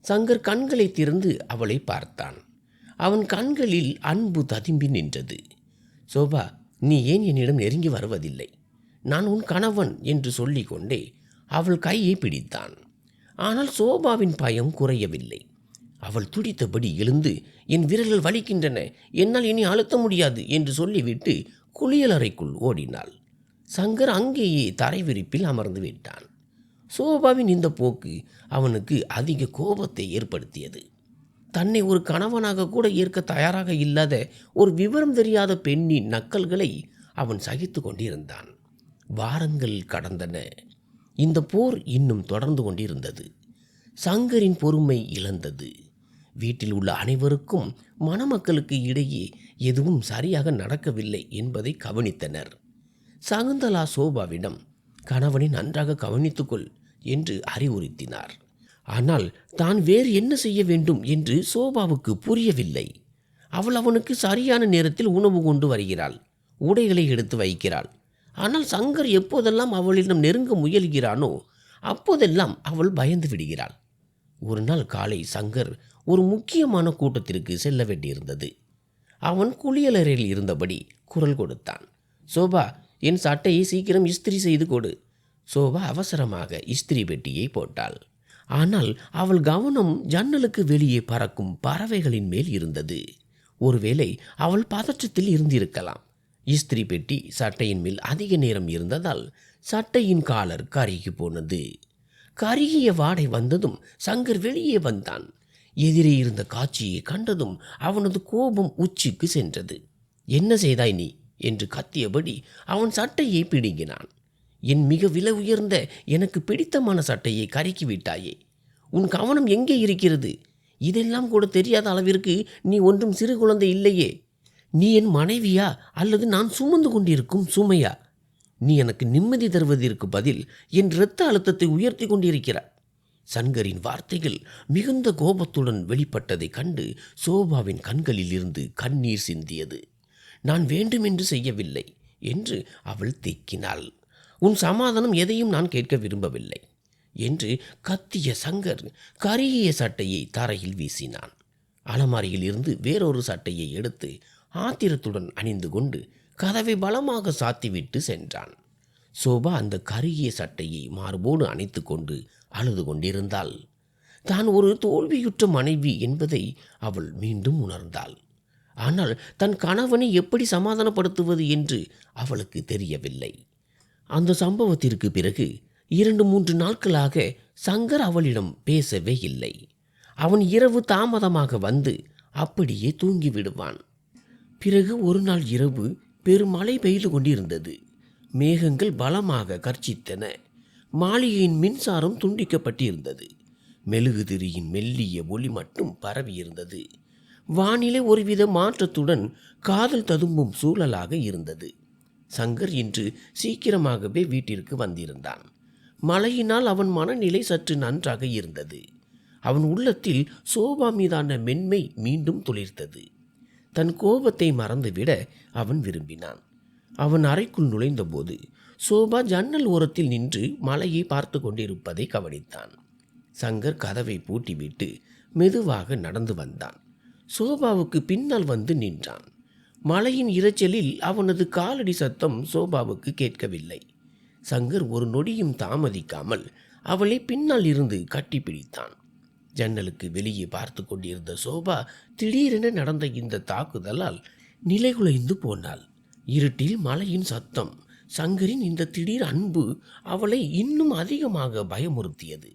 சங்கர் கண்களை திறந்து அவளை பார்த்தான். அவன் கண்களில் அன்பு ததும்பி நின்றது. சோபா, நீ ஏன் என்னிடம் நெருங்கி வருவதில்லை? நான் உன் கணவன் என்று சொல்லிக்கொண்டே அவள் கையை பிடித்தான். ஆனால் சோபாவின் பயம் குறையவில்லை. அவள் துடித்தபடி எழுந்து, என் விரல்கள் வலிக்கின்றன, என்னால் இனி அழுத்த முடியாது என்று சொல்லிவிட்டு குளியலறைக்குள் ஓடினாள். சங்கர் அங்கேயே தரை விரிப்பில் அமர்ந்து விட்டான். சோபாவின் இந்த போக்கு அவனுக்கு அதிக கோபத்தை ஏற்படுத்தியது. தன்னை ஒரு கணவனாக கூட ஏற்க தயாராக இல்லாத ஒரு விவரம் தெரியாத பெண்ணின் நக்கல்களை அவன் சகித்து கொண்டிருந்தான். வாரங்கள் கடந்தன. இந்த போர் இன்னும் தொடர்ந்து கொண்டிருந்தது. சங்கரின் பொறுமை இழந்தது. வீட்டில் உள்ள அனைவருக்கும் மணமக்களுக்கு இடையே எதுவும் சரியாக நடக்கவில்லை என்பதை கவனித்தனர். சகுந்தலா சோபாவிடம் கணவனை நன்றாக கவனித்துக்கொள் என்று அறிவுறுத்தினார். ஆனால் தான் வேறு என்ன செய்ய வேண்டும் என்று சோபாவுக்கு புரியவில்லை. அவள் அவனுக்கு சரியான நேரத்தில் உணவு கொண்டு வருகிறாள், உடைகளை எடுத்து வைக்கிறாள். ஆனால் சங்கர் எப்போதெல்லாம் அவளிடம் நெருங்க முயல்கிறானோ அப்போதெல்லாம் அவள் பயந்து விடுகிறாள். ஒரு நாள் காலை சங்கர் ஒரு முக்கியமான கூட்டத்திற்கு செல்ல வேண்டியிருந்தது. அவன் குளியலறையில் இருந்தபடி குரல் கொடுத்தான். சோபா, என் சட்டையை சீக்கிரம் இஸ்திரி செய்து கொடு. சோபா அவசரமாக இஸ்திரி பெட்டியை போட்டாள். ஆனால் அவள் கவனம் ஜன்னலுக்கு வெளியே பறக்கும் பறவைகளின் மேல் இருந்தது. ஒருவேளை அவள் பதற்றத்தில் இருந்திருக்கலாம். இஸ்திரி பெட்டி சட்டையின் மேல் அதிக நேரம் இருந்ததால் சட்டையின் காலர் கருகி போனது. கருகிய வாடை வந்ததும் சங்கர் வெளியே வந்தான். எதிரே இருந்த காட்சியை கண்டதும் அவனது கோபம் உச்சிக்கு சென்றது. என்ன செய்தாய் நீ என்று கத்தியபடி அவன் சட்டையை பிடுங்கினான். என் மிக விலை உயர்ந்த எனக்கு பிடித்தமான சட்டையை கருக்கி விட்டாயே. உன் கவனம் எங்கே இருக்கிறது? இதெல்லாம் கூட தெரியாத அளவிற்கு நீ ஒன்றும் சிறு குழந்தை இல்லையே. நீ என் மனைவியா அல்லது நான் சுமந்து கொண்டிருக்கும் சுமையா? நீ எனக்கு நிம்மதி தருவதற்கு பதில் என் இரத்த அழுத்தத்தை உயர்த்தி கொண்டிருக்கிறாய். சங்கரின் வார்த்தைகள் மிகுந்த கோபத்துடன் வெளிப்பட்டதை கண்டு சோபாவின் கண்களில் இருந்து கண்ணீர் சிந்தியது. நான் வேண்டுமென்று செய்யவில்லை என்று அவள் திக்கினாள். உன் சமாதானம் எதையும் நான் கேட்க விரும்பவில்லை என்று கத்திய சங்கர் கருகிய சட்டையை தரையில் வீசினான். அலமாரியில் இருந்து வேறொரு சட்டையை எடுத்து ஆத்திரத்துடன் அணிந்து கொண்டு கதவை பலமாக சாத்திவிட்டு சென்றான். சோபா அந்த கருகிய சட்டையை மார்போடு அணைத்து கொண்டு அழுது கொண்டிருந்தாள். தான் ஒரு தோல்வியுற்ற மனைவி என்பதை அவள் மீண்டும் உணர்ந்தாள். ஆனால் தன் கணவனை எப்படி சமாதானப்படுத்துவது என்று அவளுக்கு தெரியவில்லை. அந்த சம்பவத்திற்கு பிறகு 2-3 நாட்களாக சங்கர் அவளிடம் பேசவே இல்லை. அவன் இரவு தாமதமாக வந்து அப்படியே தூங்கிவிடுவான். பிறகு ஒரு நாள் இரவு பெருமழை பெய்து கொண்டிருந்தது. மேகங்கள் பலமாக கர்ச்சித்தன. மாளிகையின் மின்சாரம் துண்டிக்கப்பட்டிருந்தது. மெழுகுதிரியின் மெல்லிய ஒளி மட்டும் பரவியிருந்தது. வானிலை ஒருவித மாற்றத்துடன் காதல் ததும்பும் சூழலாக இருந்தது. சங்கர் இன்று சீக்கிரமாகவே வீட்டிற்கு வந்திருந்தான். மழையினால் அவன் மனநிலை சற்று நன்றாக இருந்தது. அவன் உள்ளத்தில் சோபா மீதான மென்மை மீண்டும் துளிர்த்தது. தன் கோபத்தை மறந்துவிட அவன் விரும்பினான். அவன் அறைக்குள் நுழைந்தபோது சோபா ஜன்னல் ஓரத்தில் நின்று மலையை பார்த்து கொண்டிருப்பதை கவனித்தான். சங்கர் கதவை பூட்டிவிட்டு மெதுவாக நடந்து வந்தான். சோபாவுக்கு பின்னால் வந்து நின்றான். மலையின் இரைச்சலில் அவனது காலடி சத்தம் சோபாவுக்கு கேட்கவில்லை. சங்கர் ஒரு நொடியும் தாமதிக்காமல் அவளை பின்னால் இருந்து கட்டிப்பிடித்தான். ஜன்னலுக்கு வெளியே பார்த்து கொண்டிருந்த சோபா திடீரென நடந்த இந்த தாக்குதலால் நிலைகுலைந்து போனாள். இருட்டில் மலையின் சத்தம், சங்கரின் இந்த திடீர் அன்பு அவளை இன்னும் அதிகமாக பயமுறுத்தியது.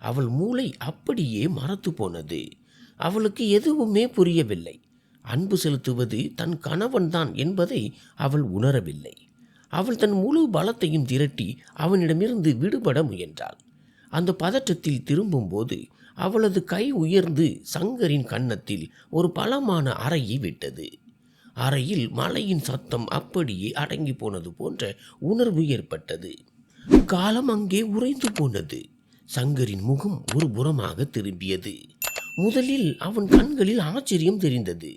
அவள் மூளை அப்படியே மரத்து போனது. அவளுக்கு எதுவுமே புரியவில்லை. அன்பு செலுத்துவது தன் கணவன்தான் என்பதை அவள் உணரவில்லை. அவள் தன் முழு பலத்தையும் திரட்டி அவனிடமிருந்து விடுபட முயன்றாள். அந்த பதற்றத்தில் திரும்பும்போது அவளது கை உயர்ந்து சங்கரின் கன்னத்தில் ஒரு பலமான அறையை விட்டது. அறையில் மழையின் சத்தம் அப்படியே அடங்கி போனது போன்ற உணர்வு ஏற்பட்டது. காலம் அங்கே உறைந்து போனது. சங்கரின் முகம் ஒரு புறமாக திரும்பியது. முதலில் அவன் கண்களில் ஆச்சரியம் தெரிந்தது.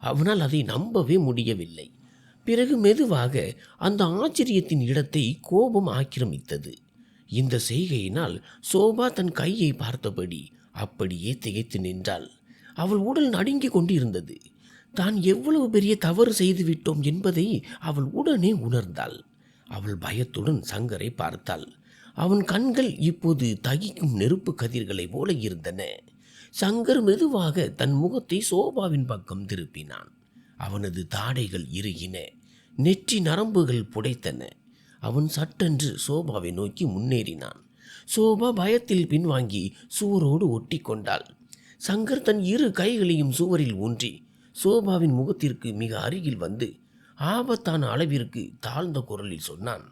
அவனால் அதை நம்பவே முடியவில்லை. பிறகு மெதுவாக அந்த ஆச்சரியத்தின் இடத்தை கோபம் ஆக்கிரமித்தது. இந்த செய்கையினால் சோபா தன் கையை பார்த்தபடி அப்படியே திகைத்து நின்றாள். அவள் உடல் நடுங்கிக் கொண்டிருந்தது. தான் எவ்வளவு பெரிய தவறு செய்துவிட்டோம் என்பதை அவள் உடனே உணர்ந்தாள். அவள் பயத்துடன் சங்கரை பார்த்தாள். அவன் கண்கள் இப்போது தகிக்கும் நெருப்பு கதிர்களைப் போல இருந்தன. சங்கர் மெதுவாக தன் முகத்தை சோபாவின் பக்கம் திருப்பினான். அவனது தாடைகள் இறுகின, நெற்றி நரம்புகள் புடைத்தன. அவன் சட்டென்று சோபாவை நோக்கி முன்னேறினான். சோபா பயத்தில் பின்வாங்கி சுவரோடு ஒட்டி கொண்டாள். சங்கர் தன் இரு கைகளையும் சுவரில் ஊன்றி சோபாவின் முகத்திற்கு மிக அருகில் வந்து ஆபத்தான அளவிற்கு தாழ்ந்த குரலில் சொன்னான்,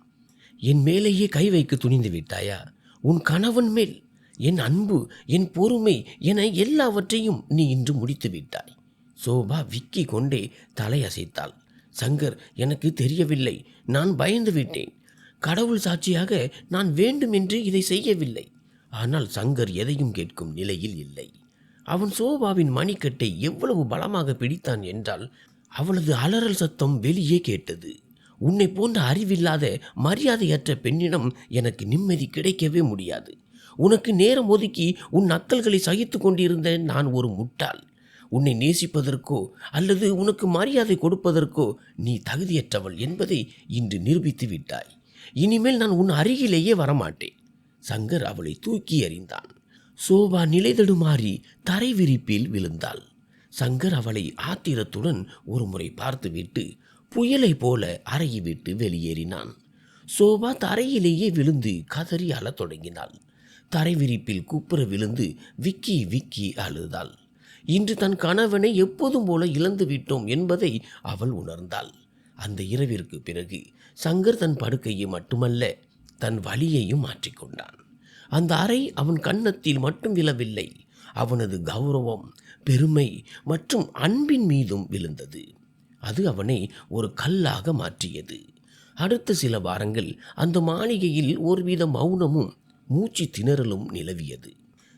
என் மேலேயே கை வைக்க துணிந்து விட்டாயா? உன் கணவன் மேல் என் அன்பு, என் பொறுமை என எல்லாவற்றையும் நீ இன்று முடித்து விட்டாய். சோபா விக்கி கொண்டே தலையசைத்தாள். சங்கர், எனக்கு தெரியவில்லை, நான் பயந்து விட்டேன். கடவுள் சாட்சியாக நான் வேண்டுமென்று இதை செய்யவில்லை. ஆனால் சங்கர் எதையும் கேட்கும் நிலையில் இல்லை. அவன் சோபாவின் மணிக்கட்டை எவ்வளவு பலமாக பிடித்தான் என்றால் அவளது அலறல் சத்தம் வெளியே கேட்டது. உன்னை போன்ற அறிவில்லாத மரியாதையற்ற பெண்ணிடம் எனக்கு நிம்மதி கிடைக்கவே முடியாது. உனக்கு நேரம் ஒதுக்கி உன் நக்கல்களை சகித்து கொண்டிருந்த நான் ஒரு முட்டாள். உன்னை நேசிப்பதற்கோ அல்லது உனக்கு மரியாதை கொடுப்பதற்கோ நீ தகுதியற்றவள் என்பதை இன்று நிரூபித்து விட்டாய். இனிமேல் நான் உன் அருகிலேயே வரமாட்டேன். சங்கர் அவளை தூக்கி எறிந்தான். சோபா நிலைதடுமாறி தரை விரிப்பில் விழுந்தாள். சங்கர் அவளை ஆத்திரத்துடன் ஒரு முறை பார்த்துவிட்டு புயலை போல அறையை விட்டு வெளியேறினான். சோபா தரையிலேயே விழுந்து கதறி அழத் தொடங்கினாள். தரை விரிப்பில் குப்புற விழுந்து விக்கி விக்கி அழுதாள். இன்று தன் கணவனை எப்போதும் போல இழந்து விட்டோம் என்பதை அவள் உணர்ந்தாள். அந்த இரவிற்கு பிறகு சங்கர் தன் படுக்கையை மட்டுமல்ல, தன் வலியையும் மாற்றிக்கொண்டான். அந்த அறை அவன் கன்னத்தில் மட்டும் விழவில்லை, அவனது கௌரவம், பெருமை மற்றும் அன்பின் மீதும் விழுந்தது. அது அவனை ஒரு கல்லாக மாற்றியது. அடுத்த சில வாரங்கள் அந்த மாளிகையில் ஒருவித மௌனமும் மூச்சு திணறலும் நிலவியது.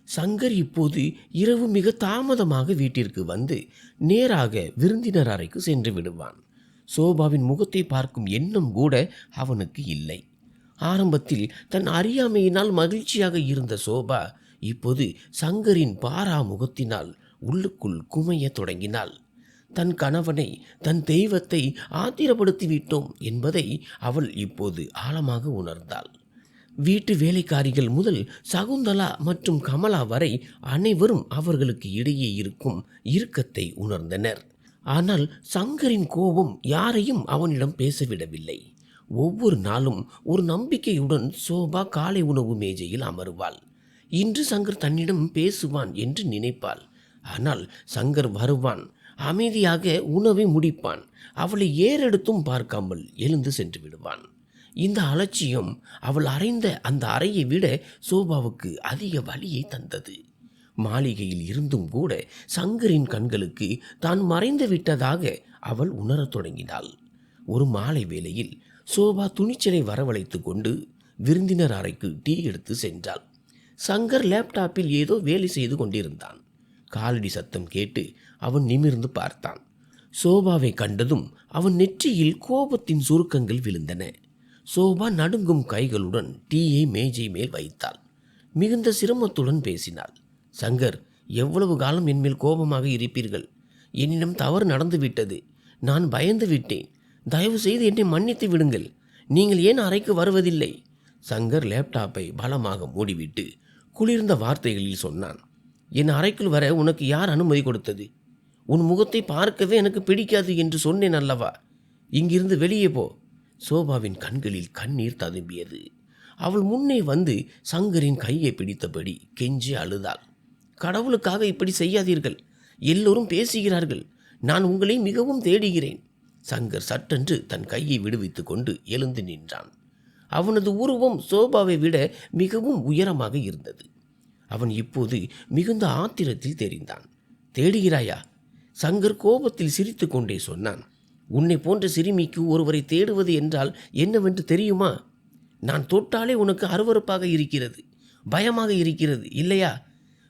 சங்கர் இப்போது இரவு மிக தாமதமாக வீட்டிற்கு வந்து நேராக விருந்தினர் அறைக்கு சென்று விடுவான். சோபாவின் முகத்தை பார்க்கும் எண்ணம் கூட அவனுக்கு இல்லை. ஆரம்பத்தில் தன் அறியாமையினால் மகிழ்ச்சியாக இருந்த சோபா இப்போது சங்கரின் பாரா முகத்தினால் உள்ளுக்குள் குமைய தொடங்கினாள். தன் கணவனை, தன் தெய்வத்தை ஆத்திரப்படுத்திவிட்டோம் என்பதை அவள் இப்போது ஆழமாக உணர்ந்தாள். வீட்டு வேலைக்காரிகள் முதல் சகுந்தலா மற்றும் கமலா வரை அனைவரும் அவர்களுக்கு இடையே இருக்கும் இறுக்கத்தை உணர்ந்தனர். ஆனால் சங்கரின் கோபம் யாரையும் அவனிடம் பேசவிடவில்லை. ஒவ்வொரு நாளும் ஒரு நம்பிக்கையுடன் சோபா காலை உணவு மேஜையில் அமருவாள். இன்று சங்கர் தன்னிடம் பேசுவான் என்று நினைப்பாள். ஆனால் சங்கர் வருவான், அமைதியாக உணவை முடிப்பான், அவளை ஏறெடுத்தும் பார்க்காமல் எழுந்து சென்று விடுவான். இந்த அலட்சியம் அவள் அறைந்த அந்த அறையை விட சோபாவுக்கு அதிக வலியை தந்தது. மாளிகையில் இருந்தும் கூட சங்கரின் கண்களுக்கு தான் மறைந்து விட்டதாக அவள் உணரத் தொடங்கினாள். ஒரு மாலை வேளையில் சோபா துணிச்சலை வரவழைத்து கொண்டு விருந்தினர் அறைக்கு டீ எடுத்து சென்றாள். சங்கர் லேப்டாப்பில் ஏதோ வேலை செய்து கொண்டிருந்தான். காலடி சத்தம் கேட்டு அவன் நிமிர்ந்து பார்த்தான். சோபாவை கண்டதும் அவன் நெற்றியில் கோபத்தின் சுருக்கங்கள் விழுந்தன. சோபா நடுங்கும் கைகளுடன் டீயை மேஜை மேல் வைத்தாள். மிகுந்த சிரமத்துடன் பேசினாள். சங்கர், எவ்வளவு காலம் என்மேல் கோபமாக இருப்பீர்கள்? என்னிடம் தவறு நடந்துவிட்டது. நான் பயந்து விட்டேன். தயவு செய்து என்னை மன்னித்து விடுங்கள். நீங்கள் ஏன் அறைக்கு வருவதில்லை? சங்கர் லேப்டாப்பை பலமாக மூடிவிட்டு குளிர்ந்த வார்த்தைகளில் சொன்னான். என் அறைக்குள் வர உனக்கு யார் அனுமதி கொடுத்தது? உன் முகத்தை பார்க்கவே எனக்கு பிடிக்காது என்று சொன்னேன் அல்லவா? இங்கிருந்து வெளியே போ. சோபாவின் கண்களில் கண்ணீர் ததும்பியது. அவள் முன்னே வந்து சங்கரின் கையை பிடித்தபடி கெஞ்சி அழுதாள். கடவுளுக்காக இப்படி செய்யாதீர்கள். எல்லோரும் பேசுகிறார்கள். நான் உங்களை மிகவும் தேடுகிறேன். சங்கர் சட்டென்று தன் கையை விடுவித்து கொண்டு எழுந்து நின்றான். அவனது உருவம் சோபாவை விட மிகவும் உயரமாக இருந்தது. அவன் இப்போது மிகுந்த ஆத்திரத்தில் தெரிந்தான். தேடுகிறாயா? சங்கர் கோபத்தில் சிரித்து கொண்டே சொன்னான். உன்னை போன்ற சிறுமிக்கு ஒருவரை தேடுவது என்றால் என்னவென்று தெரியுமா? நான் தொட்டாலே உனக்கு அருவருப்பாக இருக்கிறது, பயமாக இருக்கிறது இல்லையா?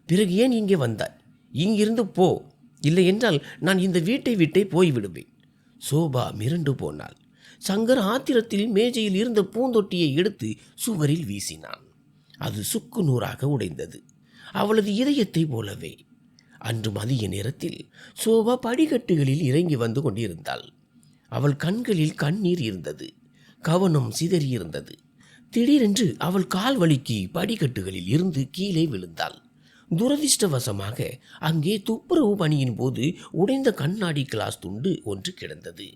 பிறகு ஏன் இங்கே வந்தாய்? இங்கிருந்து போ, இல்லை என்றால் நான் இந்த வீட்டை விட்டே போய்விடுவேன். சோபா மிரண்டு போனாள். சங்கர் ஆத்திரத்தில் மேஜையில் இருந்த பூந்தொட்டியை எடுத்து சுவரில் வீசினான். அது சுக்கு நூறாக உடைந்தது, அவளது இதயத்தை போலவே. அன்று மதிய நேரத்தில் சோபா படிக்கட்டுகளில் இறங்கி வந்து கொண்டிருந்தாள். அவள் கண்களில் கண்ணீர் இருந்தது, கவனம் சிதறியிருந்தது. திடீரென்று அவள் கால் வலிக்கு படிக்கட்டுகளில் இருந்து கீழே விழுந்தாள். துரதிர்ஷ்டவசமாக அங்கே துப்புரவு பணியின் போது உடைந்த கண்ணாடி கிளாஸ் துண்டு ஒன்று கிடந்தது.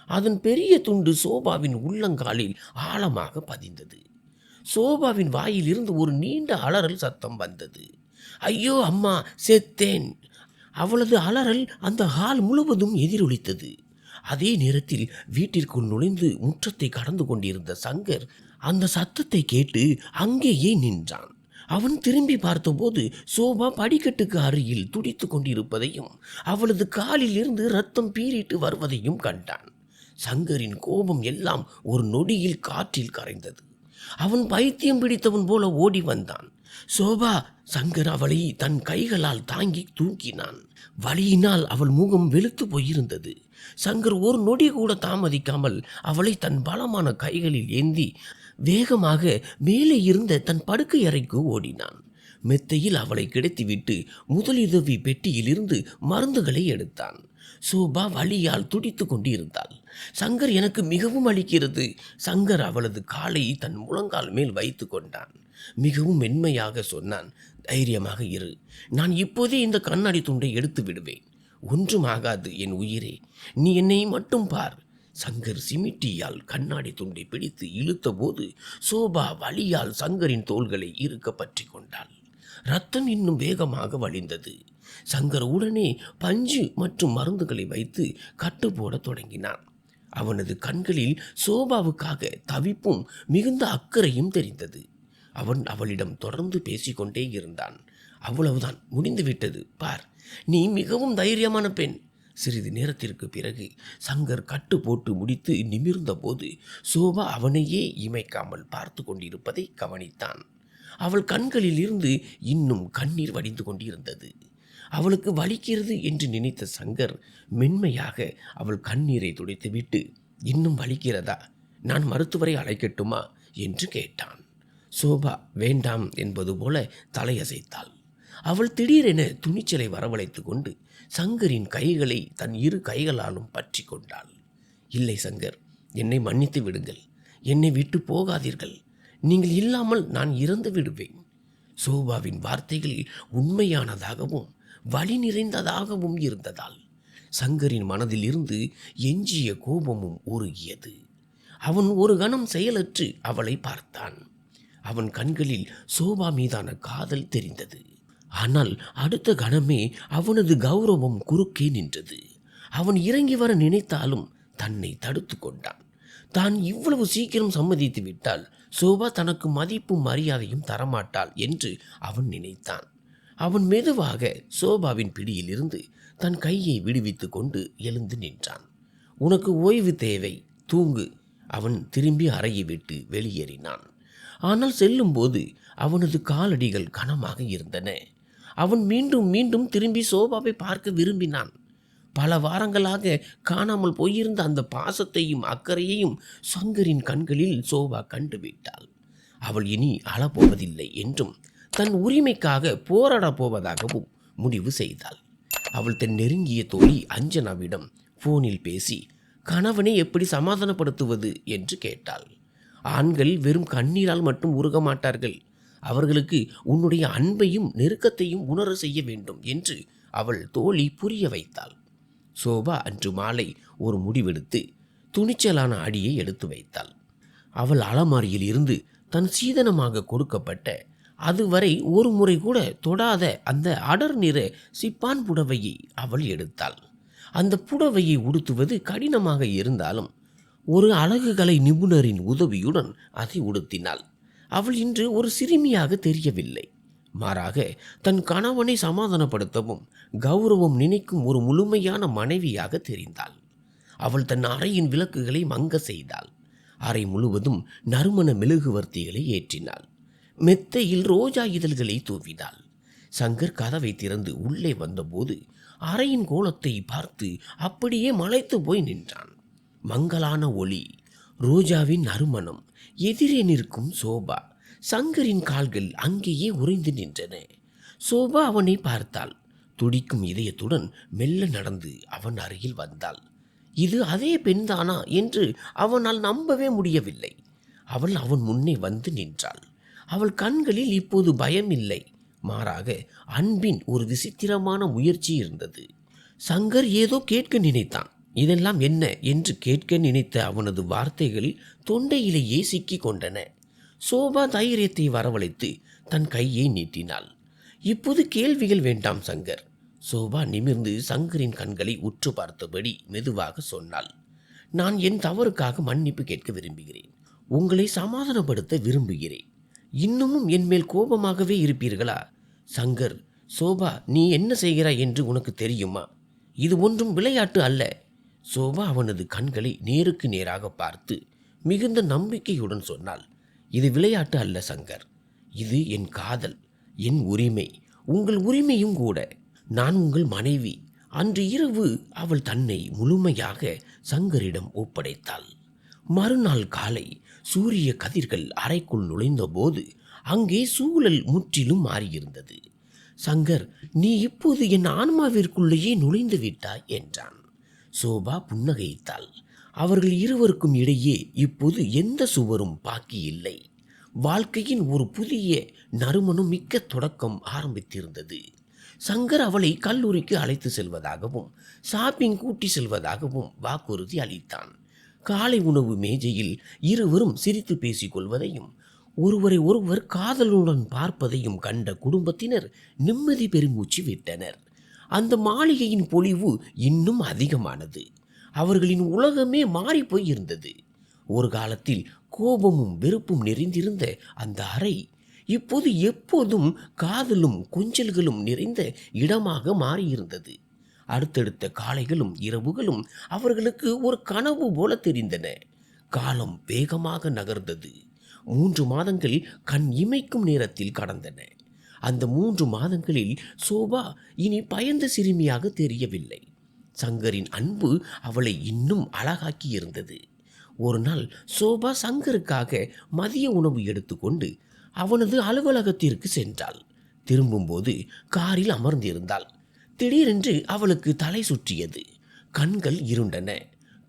அதன் பெரிய துண்டு சோபாவின் உள்ளங்காலில் ஆழமாக பதிந்தது. சோபாவின் வாயில் இருந்து ஒரு நீண்ட அலறல் சத்தம் வந்தது. ஐயோ அம்மா, செத்தேன்! அவளது அலறல் அந்த ஹால் முழுவதும் எதிரொலித்தது. அதே நேரத்தில் வீட்டிற்குள் நுழைந்து முற்றத்தை கடந்து கொண்டிருந்த சங்கர் அந்த சத்தத்தை கேட்டு அங்கேயே நின்றான். அவன் திரும்பி பார்த்தபோது சோபா படிக்கட்டுக்கு அருகில் துடித்து கொண்டிருப்பதையும் அவளது காலில் இருந்து ரத்தம் பீறிட்டு வருவதையும் கண்டான். சங்கரின் கோபம் எல்லாம் ஒரு நொடியில் காற்றில் கரைந்தது. அவன் பைத்தியம் பிடித்தவன் போல ஓடி வந்தான். சோபா! சங்கர் அவளை தன் கைகளால் தாங்கி தூக்கினான். வலியினால் அவள் முகம் வெளுத்து போயிருந்தது. சங்கர் ஒரு நொடி கூட தாமதிக்காமல் அவளை தன் பலமான கைகளில் ஏந்தி வேகமாக மேலே இருந்த தன் படுக்கை அறைக்கு ஓடினான். மெத்தையில் அவளை கிடத்திவிட்டு முதலுதவி பெட்டியிலிருந்து மருந்துகளை எடுத்தான். சோபா வலியால் துடித்து கொண்டிருந்தாள். சங்கர், எனக்கு மிகவும் அளிக்கிறது. சங்கர் அவளது காலை தன் முழங்கால் மேல் வைத்து கொண்டான். மிகவும் மென்மையாக சொன்னான், தைரியமாக இரு, நான் இப்போதே இந்த கண்ணாடி துண்டை எடுத்து விடுவேன். ஒன்றும் ஆகாது என் உயிரே, நீ என்னை மட்டும் பார். சங்கர் சிமிட்டியால் கண்ணாடி துண்டை பிடித்து இழுத்த போது சோபா வலியால் சங்கரின் தோள்களை இறுக்க பற்றி கொண்டாள். ரத்தம் இன்னும் வேகமாக வழிந்தது. சங்கர் உடனே பஞ்சு மற்றும் மருந்துகளை வைத்து கட்டு போட தொடங்கினான். அவனது கண்களில் சோபாவுக்காக தவிப்பும் மிகுந்த அக்கறையும் தெரிந்தது. அவன் அவளிடம் தொடர்ந்து பேசிக்கொண்டே இருந்தான். அவ்வளவுதான், முடிந்துவிட்டது பார், நீ மிகவும் தைரியமான பெண். சிறிது நேரத்திற்கு பிறகு சங்கர் கட்டு போட்டு முடித்து நிமிர்ந்த போது சோபா அவனையே இமைக்காமல் பார்த்து கொண்டிருப்பதை கவனித்தான். அவள் கண்களில் இருந்து இன்னும் கண்ணீர் வடிந்து கொண்டிருந்தது. அவளுக்கு வலிக்கிறது என்று நினைத்த சங்கர் மென்மையாக அவள் கண்ணீரை துடைத்துவிட்டு, இன்னும் வலிக்கிறதா? நான் மருத்துவரை அழைக்கட்டுமா என்று கேட்டான். சோபா வேண்டாம் என்பது போல தலையசைத்தாள். அவள் திடீரென துணிச்சலை வரவழைத்து கொண்டு சங்கரின் கைகளை தன் இரு கைகளாலும் பற்றி கொண்டாள். இல்லை சங்கர், என்னை மன்னித்து விடுங்கள், என்னை விட்டு போகாதீர்கள். நீங்கள் இல்லாமல் நான் இறந்து விடுவேன். சோபாவின் வார்த்தைகள் உண்மையானதாகவும் வலி நிறைந்ததாகவும் இருந்ததால் சங்கரின் மனதில் இருந்து எஞ்சிய கோபமும் உருகியது. அவன் ஒரு கணம் செயலற்று அவளை பார்த்தான். அவன் கண்களில் சோபா மீதான காதல் தெரிந்தது. ஆனால் அடுத்த கணமே அவனது கௌரவம் குறுக்கே நின்றது. அவன் இறங்கி வர நினைத்தாலும் தன்னை தடுத்து கொண்டான். தான் இவ்வளவு சீக்கிரம் சம்மதித்து விட்டால் சோபா தனக்கு மதிப்பும் மரியாதையும் தரமாட்டாள் என்று அவன் நினைத்தான். அவன் மெதுவாக சோபாவின் பிடியில் இருந்து தன் கையை விடுவித்து கொண்டு எழுந்து நின்றான். உனக்கு ஓய்வு தேவை, தூங்கு. அவன் திரும்பி அறையை விட்டு வெளியேறினான். ஆனால் செல்லும்போது அவனது காலடிகள் கனமாக இருந்தன. அவன் மீண்டும் மீண்டும் திரும்பி சோபாவை பார்க்க விரும்பினான். பல வாரங்களாக காணாமல் போயிருந்த அந்த பாசத்தையும் அக்கறையையும் சங்கரின் கண்களில் சோபா கண்டுவிட்டாள். அவள் இனி அழப்போவதில்லை என்றும் தன் உரிமைக்காக போராடப் போவதாகவும் முடிவு செய்தாள். அவள் தன் நெருங்கிய தோழி அஞ்சனாவிடம் போனில் பேசி கணவனை எப்படி சமாதானப்படுத்துவது என்று கேட்டாள். ஆண்கள் வெறும் கண்ணீரால் மட்டும் உருக மாட்டார்கள், அவர்களுக்கு உன்னுடைய அன்பையும் நெருக்கத்தையும் உணர செய்ய வேண்டும் என்று அவள் தோழி புரிய வைத்தாள். சோபா அன்று மாலை ஒரு முடிவெடுத்து துணிச்சலான அடியை எடுத்து வைத்தாள். அவள் அலமாரியில் இருந்து தன் சீதனமாக கொடுக்கப்பட்ட, அதுவரை ஒரு முறை கூட தொடாத அந்த அடர் நிற சிப்பான் புடவையை அவள் எடுத்தாள். அந்த புடவையை உடுத்துவது கடினமாக இருந்தாலும் ஒரு அழகுகலை நிபுணரின் உதவியுடன் அதை உடுத்தினாள். அவள் இன்று ஒரு சிறுமியாக தெரியவில்லை, மாறாக தன் கணவனை சமாதானப்படுத்தவும் கௌரவம் நினைக்கும் ஒரு முழுமையான மனைவியாக தெரிந்தாள். அவள் தன் அறையின் விளக்குகளை மங்க செய்தாள். அறை முழுவதும் நறுமண மெழுகுவர்த்திகளை ஏற்றினாள். மெத்தையில் ரோஜா இதழ்களை தூவினாள். சங்கர் கதவை திறந்து உள்ளே வந்தபோது அறையின் கோலத்தை பார்த்து அப்படியே மலைத்து போய் நின்றான். மங்கலான ஒளி, ரோஜாவின் நறுமணம், எதிரே நிற்கும் சோபா. சங்கரின் கால்கள் அங்கேயே உறைந்து நின்றன. சோபா அவனை பார்த்தாள். துடிக்கும் இதயத்துடன் மெல்ல நடந்து அவன் அருகில் வந்தாள். இது அதே பெண்தானா என்று அவனால் நம்பவே முடியவில்லை. அவள் அவன் முன்னே வந்து நின்றாள். அவள் கண்களில் இப்போது பயம் இல்லை, மாறாக அன்பின் ஒரு விசித்திரமான முயற்சி இருந்தது. சங்கர் ஏதோ கேட்க நினைத்தான். இதெல்லாம் என்ன என்று கேட்க நினைத்த அவனது வார்த்தைகள் தொண்டையிலேயே சிக்கி கொண்டன. சோபா தைரியத்தை வரவழைத்து தன் கையை நீட்டினாள். இப்போது கேள்விகள் வேண்டாம் சங்கர். சோபா நிமிர்ந்து சங்கரின் கண்களை உற்று பார்த்தபடி மெதுவாக சொன்னாள். நான் என் தவறுக்காக மன்னிப்பு கேட்க விரும்புகிறேன். உங்களை சமாதானப்படுத்த விரும்புகிறேன். இன்னமும் என் மேல் கோபமாகவே இருப்பீர்களா? சங்கர், சோபா நீ என்ன செய்கிறாய் என்று உனக்கு தெரியுமா? இது ஒன்றும் விளையாட்டு அல்ல. சோபா அவனது கண்களை நேருக்கு நேராக பார்த்து மிகுந்த நம்பிக்கையுடன் சொன்னாள். இது விளையாட்டு அல்ல சங்கர். இது என் காதல், என் உரிமை, உங்கள் உரிமையும் கூட. நான் உங்கள் மனைவி. அன்று இரவு அவள் தன்னை முழுமையாக சங்கரிடம் ஒப்படைத்தாள். மறுநாள் காலை சூரிய கதிர்கள் அறைக்குள் நுழைந்தபோது அங்கே சூழல் முற்றிலும் மாறியிருந்தது. சங்கர், நீ இப்போது என் ஆன்மாவிற்குள்ளேயே நுழைந்து விட்டாய் என்றான். சோபா புன்னகைத்தாள். அவர்கள் இருவருக்கும் இடையே இப்போது எந்த சுவரும் பாக்கி இல்லை. வாழ்க்கையின் ஒரு புதிய நறுமணம் மிக்க தொடக்கம் ஆரம்பித்திருந்தது. சங்கர் அவளை கல்லூரிக்கு அழைத்து செல்வதாகவும் ஷாப்பிங் கூட்டி செல்வதாகவும் வாக்குறுதி அளித்தான். காலை உணவு மேஜையில் இருவரும் சிரித்து பேசிக்கொள்வதையும் ஒருவரை ஒருவர் காதலுடன் பார்ப்பதையும் கண்ட குடும்பத்தினர் நிம்மதி பெருமூச்சு விட்டனர். அந்த மாளிகையின் பொலிவு இன்னும் அதிகமானது. அவர்களின் உலகமே மாறிப்போய் இருந்தது. ஒரு காலத்தில் கோபமும் வெறுப்பும் நிறைந்திருந்த அந்த அறை இப்போது எப்போதும் காதலும் கொஞ்சல்களும் நிறைந்த இடமாக மாறியிருந்தது. அடுத்தடுத்த காலைகளும் இரவுகளும் அவர்களுக்கு ஒரு கனவு போல தெரிந்தன. காலம் வேகமாக நகர்ந்தது. 3 மாதங்கள் கண் இமைக்கும் நேரத்தில் கடந்தன. அந்த 3 மாதங்களில் சோபா இனி பயந்த சிறுமியாக தெரியவில்லை. சங்கரின் அன்பு அவளை இன்னும் அழகாக்கி இருந்தது. ஒரு நாள் சோபா சங்கருக்காக மதிய உணவு எடுத்துக்கொண்டு அவனது அலுவலகத்திற்கு சென்றாள். திரும்பும்போது காரில் அமர்ந்திருந்தாள். திடீரென்று அவளுக்கு தலை சுற்றியது. கண்கள் இருண்டன.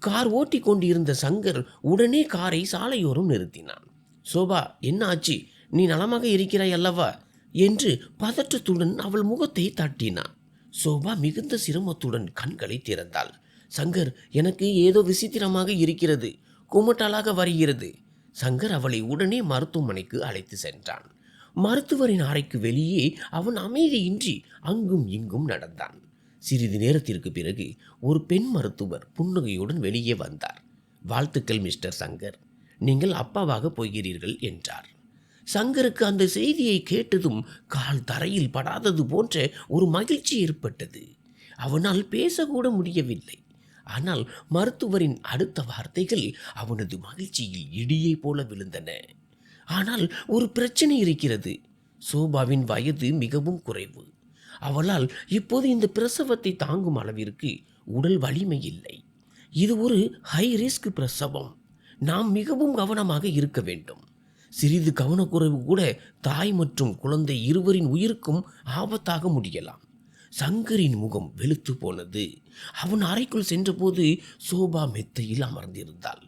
கார் ஓட்டி கொண்டிருந்த சங்கர் உடனே காரை சாலையோரம் நிறுத்தினான். சோபா, என்ன ஆச்சு? நீ நலமாக இருக்கிறாய் அல்லவா என்று பதற்றத்துடன் அவள் முகத்தை தட்டினான். சோபா மிகுந்த சிரமத்துடன் கண்களை திறந்தாள். சங்கர், எனக்கு ஏதோ விசித்திரமாக இருக்கிறது. குமட்டலாக வருகிறது. சங்கர் அவளை உடனே மருத்துவமனைக்கு அழைத்து சென்றான். மருத்துவரின் அறைக்கு வெளியே அவன் அமைதியின்றி அங்கும் இங்கும் நடந்தான். சிறிது நேரத்திற்கு பிறகு ஒரு பெண் மருத்துவர் புன்னகையுடன் வெளியே வந்தார். வாழ்த்துக்கள் மிஸ்டர் சங்கர், நீங்கள் அப்பாவாக போகிறீர்கள் என்றார். சங்கருக்கு அந்த செய்தியை கேட்டதும் கால் தரையில் படாதது போன்ற ஒரு மகிழ்ச்சி ஏற்பட்டது. அவனால் பேசக்கூட முடியவில்லை. ஆனால் மருத்துவரின் அடுத்த வார்த்தைகள் அவனது மகிழ்ச்சியில் இடியை போல விழுந்தன. ஆனால் ஒரு பிரச்சனை இருக்கிறது. சோபாவின் வயது மிகவும் குறைவு. அவளால் இப்போது இந்த பிரசவத்தை தாங்கும் அளவிற்கு உடல் வலிமை இல்லை. இது ஒரு ஹை ரிஸ்க் பிரசவம். நாம் மிகவும் கவனமாக இருக்க வேண்டும். சிறிது கவனக்குறைவு கூட தாய் மற்றும் குழந்தை இருவரின் உயிருக்கும் ஆபத்தாக முடியலாம். சங்கரின் முகம் வெளுத்து போனது. அவன் அறைக்குள் சென்றபோது சோபா மெத்தையில் அமர்ந்திருந்தாள்.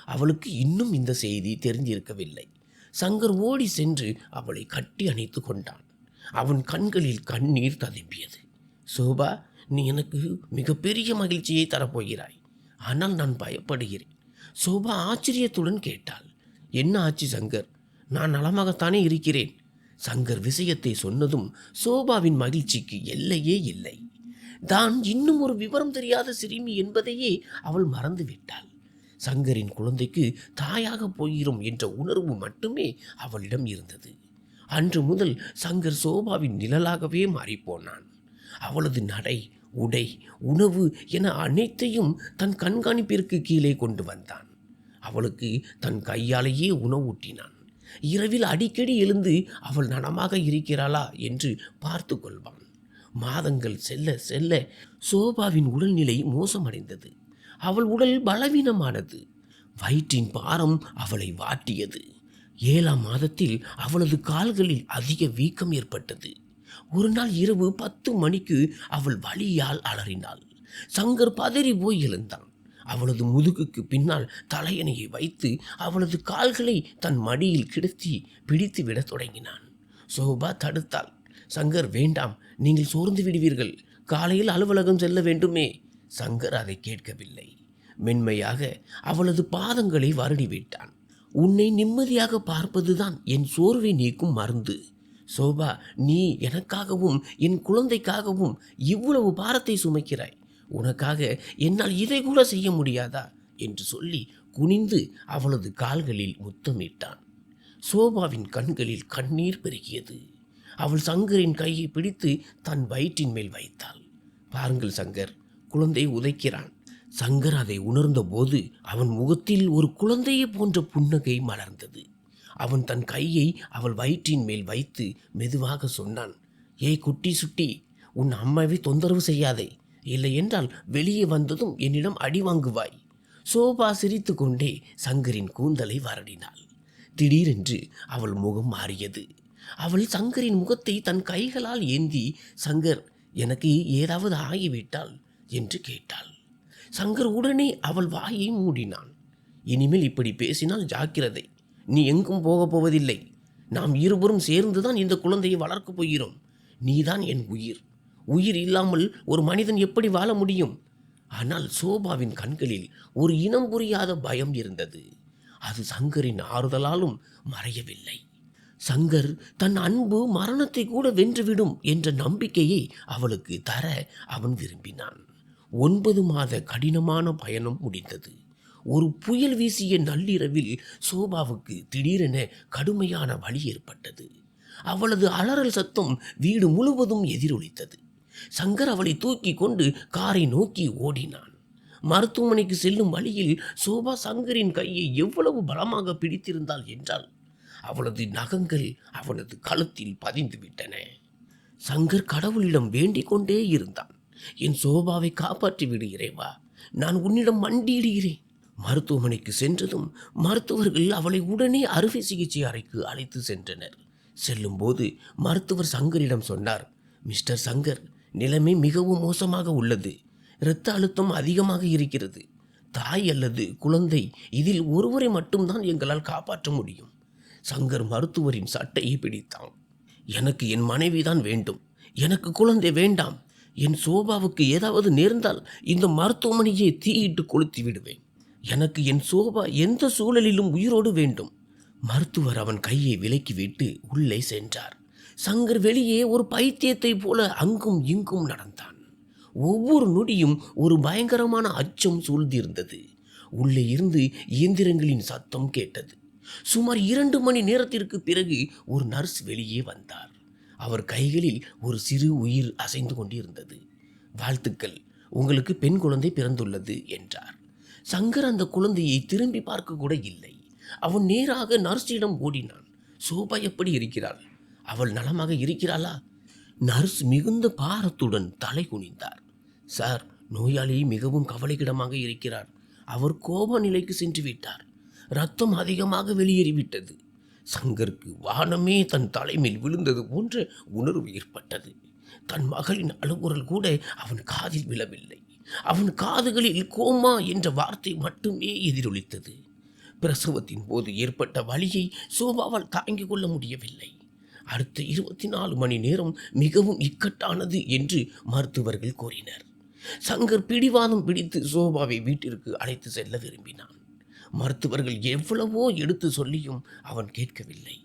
அவளுக்கு இன்னும் இந்த செய்தி தெரிந்திருக்கவில்லை. சங்கர் ஓடி சென்று அவளை கட்டி அணைத்து கொண்டான். அவன் கண்களில் கண்ணீர் ததும்பியது. சோபா, நீ எனக்கு மிகப்பெரிய மகிழ்ச்சியை தரப்போகிறாய். ஆனால் நான் பயப்படுகிறேன். சோபா ஆச்சரியத்துடன் கேட்டாள். என்ன ஆச்சு சங்கர்? நான் நலமாகத்தானே இருக்கிறேன். சங்கர் விஷயத்தை சொன்னதும் சோபாவின் மகிழ்ச்சிக்கு எல்லையே இல்லை. தான் இன்னும் ஒரு விவரம் தெரியாத சிறுமி என்பதையே அவள் மறந்துவிட்டாள். சங்கரின் குழந்தைக்கு தாயாக போகிறோம் என்ற உணர்வு மட்டுமே அவளிடம் இருந்தது. அன்று முதல் சங்கர் சோபாவின் நிழலாகவே மாறிப்போனான். அவளது நடை, உடை, உணவு என அனைத்தையும் தன் கண்காணிப்பிற்கு கீழே கொண்டு வந்தான். அவளுக்கு தன் கையாலேயே உணவூட்டினான். இரவில் அடிக்கடி எழுந்து அவள் நலமாக இருக்கிறாளா என்று பார்த்து கொள்வான். மாதங்கள் செல்ல செல்ல சோபாவின் உடல்நிலை மோசமடைந்தது. அவள் உடல் பலவீனமானது. வயிற்றின் பாரம் அவளை வாட்டியது. 7ஆம் மாதத்தில் அவளது கால்களில் அதிக வீக்கம் ஏற்பட்டது. ஒரு நாள் இரவு 10 மணிக்கு அவள் வலியால் அலறினாள். சங்கர் பதறி போய் எழுந்தான். அவளது முதுகுக்கு பின்னால் தலையணையை வைத்து அவளது கால்களை தன் மடியில் கிடத்தி பிடித்து விடத் தொடங்கினான். சோபா தடுத்தாள். சங்கர், வேண்டாம், நீங்கள் சோர்ந்து விடுவீர்கள், காலையில் அலுவலகம் செல்ல வேண்டுமே. சங்கர் அதை கேட்கவில்லை. மென்மையாக அவளது பாதங்களை வருடிவிட்டான். உன்னை நிம்மதியாக பார்ப்பதுதான் என் சோர்வை நீக்கும் மருந்து. சோபா, நீ எனக்காகவும் என் குழந்தைக்காகவும் இவ்வளவு பாரத்தை சுமைக்கிறாய். உனக்காக என்னால் இதை கூட செய்ய முடியாதா என்று சொல்லி குனிந்து அவளது கால்களில் முத்தமிட்டான். சோபாவின் கண்களில் கண்ணீர் பெருகியது. அவள் சங்கரின் கையை பிடித்து தன் வயிற்றின் மேல் வைத்தாள். பாருங்கள் சங்கர், குழந்தை உதைக்கிறான். சங்கர் அதை உணர்ந்த போது அவன் முகத்தில் ஒரு குழந்தையை போன்ற புன்னகை மலர்ந்தது. அவன் தன் கையை அவள் வயிற்றின் மேல் வைத்து மெதுவாக சொன்னான், ஏய் குட்டி சுட்டி, உன் அம்மாவை தொந்தரவு செய்யாதே, இல்லை என்றால் வெளியே வந்ததும் என்னிடம் அடி வாங்குவாய். சோபா சிரித்து கொண்டே சங்கரின் கூந்தலை வருடினாள். திடீரென்று அவள் முகம் மாறியது. அவள் சங்கரின் முகத்தை தன் கைகளால் ஏந்தி, சங்கர், எனக்கு ஏதாவது ஆகிவிட்டால் என்று கேட்டாள். சங்கர் உடனே அவள் வாயை மூடினான். இனிமேல் இப்படி பேசினால் ஜாக்கிரதை, நீ எங்கும் போகப் போவதில்லை. நாம் இருவரும் சேர்ந்துதான் இந்த குழந்தையை வளர்க்கப் போகிறோம். நீதான் என் உயிர். உயிர் இல்லாமல் ஒரு மனிதன் எப்படி வாழ முடியும்? ஆனால் சோபாவின் கண்களில் ஒரு இனம் புரியாத பயம் இருந்தது. அது சங்கரின் ஆறுதலாலும் மறையவில்லை. சங்கர் தன் அன்பு மரணத்தை கூட வென்றுவிடும் என்ற நம்பிக்கையை அவளுக்கு தர அவன் விரும்பினான். 9 மாத கடினமான பயணம் முடிந்தது. ஒரு புயல் வீசிய நள்ளிரவில் சோபாவுக்கு திடீரென கடுமையான வலி ஏற்பட்டது. அவளது அலறல் சத்தம் வீடு முழுவதும் எதிரொலித்தது. சங்கர் அவளை தூக்கி கொண்டு காரை நோக்கி ஓடினான். மருத்துவமனைக்கு செல்லும் வழியில் சோபா சங்கரின் கையை எவ்வளவு பலமாக பிடித்திருந்தாள் என்றால் அவளது நகங்கள் அவனது கழுத்தில் பதிந்து விட்டன. சங்கர் கடவுளிடம் வேண்டிக் கொண்டே இருந்தான், என் சோபாவை காப்பாற்றி விடு இறைவா, நான் உன்னிடம் மண்டியிடுகிறேன். மருத்துவமனைக்கு சென்றதும் மருத்துவர்கள் அவளை உடனே அறுவை சிகிச்சை அறைக்கு அழைத்து சென்றனர். செல்லும்போது மருத்துவர் சங்கரிடம் சொன்னார், மிஸ்டர் சங்கர், நிலைமை மிகவும் மோசமாக உள்ளது. இரத்த அழுத்தம் அதிகமாக இருக்கிறது. தாய் அல்லது குழந்தை, இதில் ஒருவரை மட்டும்தான் எங்களால் காப்பாற்ற முடியும். சங்கர் மருத்துவரின் சட்டையை பிடித்தான். எனக்கு என் மனைவிதான் வேண்டும், எனக்கு குழந்தை வேண்டாம். என் சோபாவுக்கு ஏதாவது நேர்ந்தால் இந்த மருத்துவமனையை தீயிட்டு கொளுத்தி விடுவேன். எனக்கு என் சோபா எந்த சூழலிலும் உயிரோடு வேண்டும். மருத்துவர் அவன் கையை விலக்கிவிட்டு உள்ளே சென்றார். சங்கர் வெளியே ஒரு பைத்தியத்தை போல அங்கும் இங்கும் நடந்தான். ஒவ்வொரு நொடியும் ஒரு பயங்கரமான அச்சம் சூழ்ந்திருந்தது. உள்ளே இருந்து இயந்திரங்களின் சத்தம் கேட்டது. சுமார் 2 மணி நேரத்திற்கு பிறகு ஒரு நர்ஸ் வெளியே வந்தார். அவர் கைகளில் ஒரு சிறு உயிர் அசைந்து கொண்டிருந்தது. வாழ்த்துக்கள், உங்களுக்கு பெண் குழந்தை பிறந்துள்ளது என்றார். சங்கர் அந்த குழந்தையை திரும்பி பார்க்க கூட இல்லை. அவன் நேராக நர்ஸிடம் ஓடினான். சோபா எப்படி இருக்கிறாள்? அவள் நலமாக இருக்கிறாளா? நர்ஸ் மிகுந்த பாரத்துடன் தலை குனிந்தார். சார், நோயாளி மிகவும் கவலைக்கிடமாக இருக்கிறார். அவர் கோப நிலைக்கு சென்று விட்டார். ரத்தம் அதிகமாக வெளியேறிவிட்டது. சங்கருக்கு வானமே தன் தலைமையில் விழுந்தது போன்ற உணர்வு ஏற்பட்டது. தன் மகளின் அழுகுரல் கூட அவன் காதில் விழவில்லை. அவன் காதுகளில் கோமா என்ற வார்த்தை மட்டுமே எதிரொலித்தது. பிரசவத்தின் போது ஏற்பட்ட வலியை சோபாவால் தாங்கிக் கொள்ள முடியவில்லை. அடுத்த 24 மணி நேரம் மிகவும் இக்கட்டானது என்று மருத்துவர்கள் கூறினர். சங்கர் பிடிவாதம் பிடித்து சோபாவை வீட்டிற்கு அழைத்து செல்ல விரும்பினான். மருத்துவர்கள் எவ்வளவோ எடுத்து சொல்லியும் அவன் கேட்கவில்லை.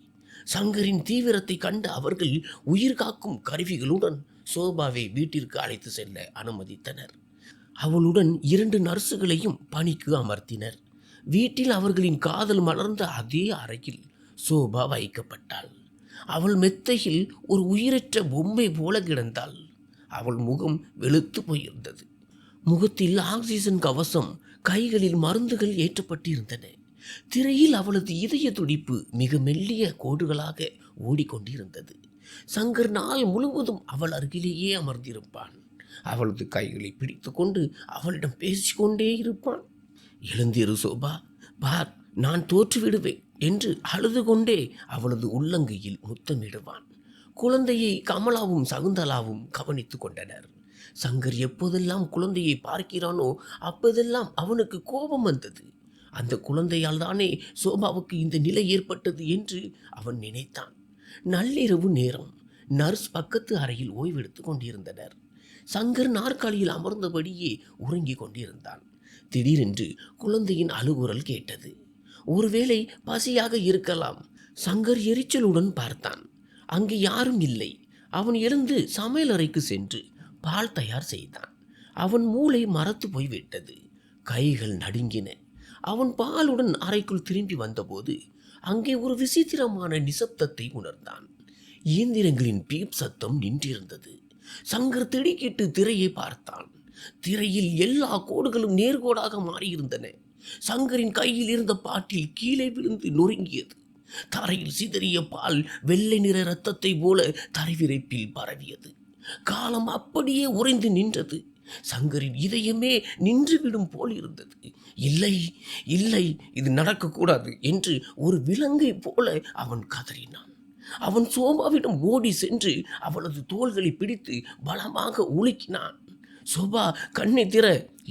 சங்கரின் தீவிரத்தை கண்ட அவர்கள் உயிர் காக்கும் கருவிகளுடன் சோபாவை வீட்டிற்கு அழைத்து செல்ல அனுமதித்தனர். அவளுடன் 2 நர்சுகளையும் பணிக்கு அமர்த்தினர். வீட்டில் அவர்களின் காதல் மலர்ந்த அதே அறையில் சோபா வைக்கப்பட்டாள். அவள் மெத்தையில் ஒரு உயிரற்ற பொம்மை போல கிடந்தாள். அவள் முகம் வெளுத்து போயிருந்தது. முகத்தில் ஆக்சிஜன் கவசம், கைகளில் மருந்துகள் ஏற்றப்பட்டிருந்தன. திரையில் அவளது இதய துடிப்பு மிக மெல்லிய கோடுகளாக ஓடிக்கொண்டிருந்தது. சங்கர் நாள் முழுவதும் அவள் அருகிலேயே அமர்ந்திருப்பான். அவளது கைகளை பிடித்து கொண்டு அவளிடம் பேசிக்கொண்டே இருப்பான். எழுந்திரு சோபா, பார், நான் தோற்றுவிடுவேன் என்று அழுது கொண்டே அவளது உள்ளங்கையில் முத்தமிடுவான். குழந்தையை கமலாவும் சகுந்தலாவும் கவனித்து கொண்டனர். சங்கர் எப்போதெல்லாம் குழந்தையை பார்க்கிறானோ அப்போதெல்லாம் அவனுக்கு கோபம் வந்தது. அந்த குழந்தையால் தானே சோபாவுக்கு இந்த நிலை ஏற்பட்டது என்று அவன் நினைத்தான். நள்ளிரவு நேரம். நர்ஸ் பக்கத்து அறையில் ஓய்வெடுத்து கொண்டிருந்தனர். சங்கர் நாற்காலியில் அமர்ந்தபடியே உறங்கிக் கொண்டிருந்தான். திடீரென்று குழந்தையின் அழுகுரல் கேட்டது. ஒருவேளை பசியாக இருக்கலாம். சங்கர் எரிச்சலுடன் பார்த்தான். அங்கே யாரும் இல்லை. அவன் எழுந்து சமையலறைக்கு சென்று பால் தயார் செய்தான். அவன் மூளை மரத்து போய்விட்டது. கைகள் நடுங்கின. அவன் பாலுடன் அறைக்குள் திரும்பி வந்தபோது அங்கே ஒரு விசித்திரமான நிசப்தத்தை உணர்ந்தான். இயந்திரங்களின் பீப் சத்தம் நின்றிருந்தது. சங்கர் திடுக்கிட்டு திரையை பார்த்தான். திரையில் எல்லா கோடுகளும் நேர்கோடாக மாறியிருந்தன. சங்கரின் கையில் இருந்த பாட்டில் கீழே விழுந்து நொறுங்கியது. தரையில் சிதறிய பால் வெள்ளை நிற இரத்தத்தை போல தரைவிரைப்பில் பரவியது. காலம் அப்படியே உறைந்து நின்றது. சங்கரின் இதயமே நின்றுவிடும் போல் இருந்தது. இல்லை, இல்லை, இது நடக்கக்கூடாது என்று ஒரு விலங்கை போல அவன் கதறினான். அவன் சோபாவிடம் ஓடி சென்று அவளது தோள்களை பிடித்து பலமாக உலுக்கினான். சோபா, கண்ணை திற,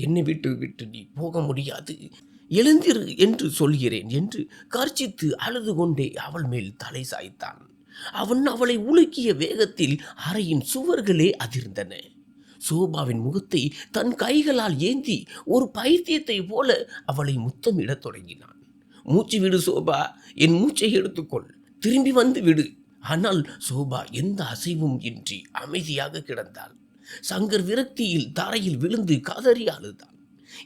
என்னை விட்டு நீ போக முடியாது, எழுந்திரு என்று சொல்கிறேன் என்று கர்ச்சித்து அழுது கொண்டே அவள் மேல் தலை சாய்த்தான். அவன் அவளை உலுக்கிய வேகத்தில் அறையின் சுவர்களே அதிர்ந்தன. சோபாவின் முகத்தை தன் கைகளால் ஏந்தி ஒரு பைத்தியத்தை போல அவளை முத்தமிடத் தொடங்கினான். மூச்சு விடு சோபா, என் மூச்சை எடுத்துக்கொள், திரும்பி வந்து விடு. ஆனால் சோபா எந்த அசைவும் இன்றி அமைதியாக கிடந்தாள். சங்கர் விரக்தியில் தரையில் விழுந்து கதறி அழுதான்.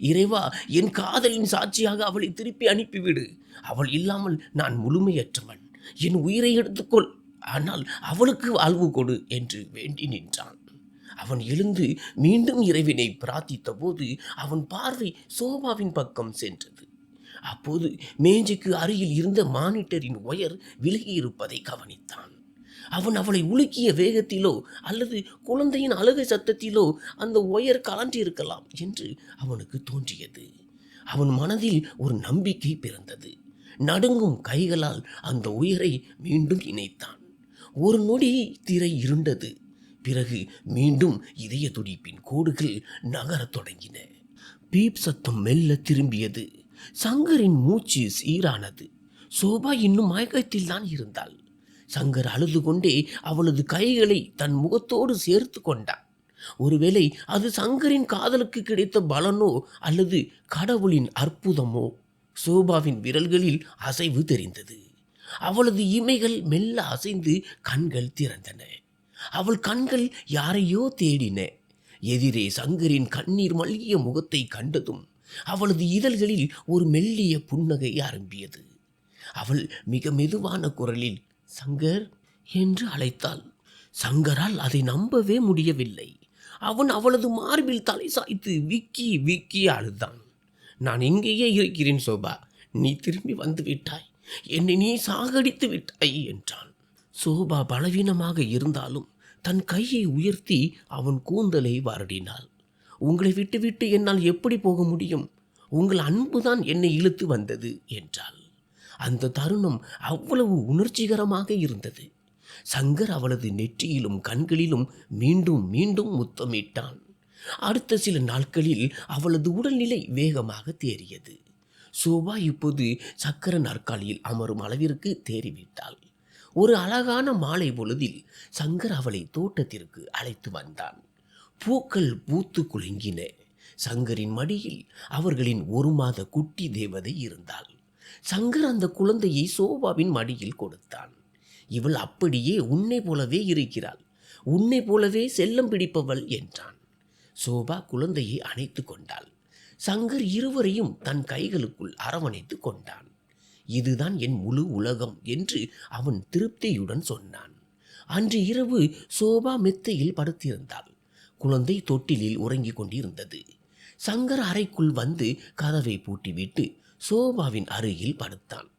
இறைவா, என் காதலின் சாட்சியாக அவளை திருப்பி அனுப்பிவிடு. அவள் இல்லாமல் நான் முழுமையற்றவன். என் உயிரை எடுத்துக்கொள், ஆனால் அவளுக்கு வாழ்வு கொடு என்று வேண்டி நின்றான். அவன் எழுந்து மீண்டும் இறைவனை பிரார்த்தித்த போது அவன் பார்வை சோபாவின் பக்கம் சென்றது. அப்போது மேஜைக்கு அருகில் இருந்த மானிட்டரின் ஒயர் விலகி இருப்பதை கவனித்தான். அவன் அவளை உலுக்கிய வேகத்திலோ அல்லது குழந்தையின் அழுகை சத்தத்திலோ அந்த ஒயர் கலண்டிருக்கலாம் என்று அவனுக்கு தோன்றியது. அவன் மனதில் ஒரு நம்பிக்கை பிறந்தது. நடுங்கும் கைகளால் அந்த ஒயரை மீண்டும் இணைத்தான். ஒரு நொடி திரை இருண்டது. பிறகு மீண்டும் இதய துடிப்பின் கோடுகள் நகரத் தொடங்கின. பீப் சத்தம் மெல்ல திரும்பியது. சங்கரின் மூச்சு சீரானது. சோபா இன்னும் மயக்கத்தில் தான் இருந்தாள். சங்கர் அழுது கொண்டே அவளது கைகளை தன் முகத்தோடு சேர்த்து கொண்டான். ஒருவேளை அது சங்கரின் காதலுக்கு கிடைத்த பலனோ அல்லது கடவுளின் அற்புதமோ. சோபாவின் விரல்களில் அசைவு தெரிந்தது. அவளது இமைகள் மெல்ல அசைந்து கண்கள் திறந்தன. அவள் கண்கள் யாரையோ தேடின. எதிரே சங்கரின் கண்ணீர் மல்கிய முகத்தை கண்டதும் அவளது இதழ்களில் ஒரு மெல்லிய புன்னகை ஆரம்பியது. அவள் மிக மெதுவான குரலில் சங்கர் என்று அழைத்தாள். சங்கரால் அதை நம்பவே முடியவில்லை. அவன் அவளது மார்பில் தலை சாய்த்து விக்கி விக்கி அழுதான். நான் இங்கேயே இருக்கிறேன் சோபா, நீ திரும்பி வந்து விட்டாய், என்னை நீ சாகடித்து விட்டாய் என்றான். சோபா பலவீனமாக இருந்தாலும் தன் கையை உயர்த்தி அவன் கூந்தலை வருடினாள். உங்களை விட்டுவிட்டு என்னால் எப்படி போக முடியும்? உங்கள் அன்புதான் என்னை இழுத்து வந்தது என்றாள். அந்த தருணம் அவ்வளவு உணர்ச்சிகரமாக இருந்தது. சங்கர் அவளது நெற்றியிலும் கண்களிலும் மீண்டும் மீண்டும் முத்தமிட்டான். அடுத்த சில நாட்களில் அவளது உடல்நிலை வேகமாக தேறியது. சோபா இப்போது சக்கர நாற்காலியில் அமரும் அளவிற்கு தேறிவிட்டாள். ஒரு அழகான மாலை பொழுதில் சங்கர் அவளை தோட்டத்திற்கு அழைத்து வந்தான். பூக்கள் பூத்து குலுங்கின. சங்கரின் மடியில் அவர்களின் 1 மாத குட்டி தேவதை இருந்தாள். சங்கர் அந்த குழந்தையை சோபாவின் மடியில் கொடுத்தான். இவள் அப்படியே உன்னை போலவே இருக்கிறாள், உன்னை போலவே செல்லம் பிடிப்பவள் என்றான். சோபா குழந்தையை அணைத்து கொண்டாள். சங்கர் இருவரையும் தன் கைகளுக்குள் அரவணைத்து கொண்டான். இதுதான் என் முழு உலகம் என்று அவன் திருப்தியுடன் சொன்னான். அன்று இரவு சோபா மெத்தையில் படுத்திருந்தாள். குழந்தை தொட்டிலில் உறங்கிக் கொண்டிருந்தது. சங்கர் அறைக்குள் வந்து கதவை பூட்டிவிட்டு சோபாவின் அருகில் படுத்தான்.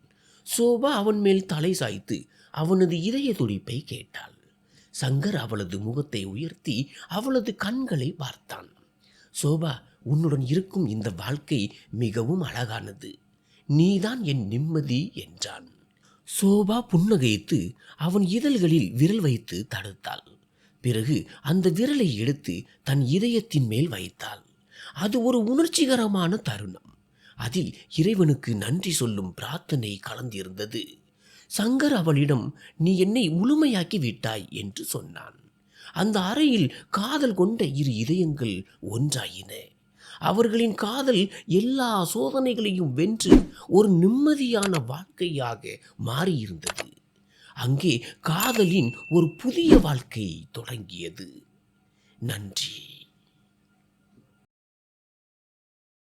சோபா அவன் மேல் தலை சாய்த்து அவனது இதய துடிப்பை கேட்டாள். சங்கர் அவளது முகத்தை உயர்த்தி அவளது கண்களை பார்த்தான். சோபா, உன்னுடன் இருக்கும் இந்த வாழ்க்கை மிகவும் அழகானது. நீதான் என் நிம்மதி என்றான். சோபா புன்னகைத்து அவன் இதழ்களில் விரல் வைத்து தடுத்தாள். பிறகு அந்த விரலை எடுத்து தன் இதயத்தின் மேல் வைத்தாள். அது ஒரு உணர்ச்சிகரமான தருணம். அதில் இறைவனுக்கு நன்றி சொல்லும் பிரார்த்தனை கலந்திருந்தது. சங்கர் அவளிடம், நீ என்னை முழுமையாக்கி விட்டாய் என்று சொன்னான். அந்த அறையில் காதல் கொண்ட இரு இதயங்கள் ஒன்றாயின. அவர்களின் காதல் எல்லா சோதனைகளையும் வென்று ஒரு நிம்மதியான வாழ்க்கையாக மாறியிருந்தது. அங்கே காதலின் ஒரு புதிய வாழ்க்கை தொடங்கியது. நன்றி.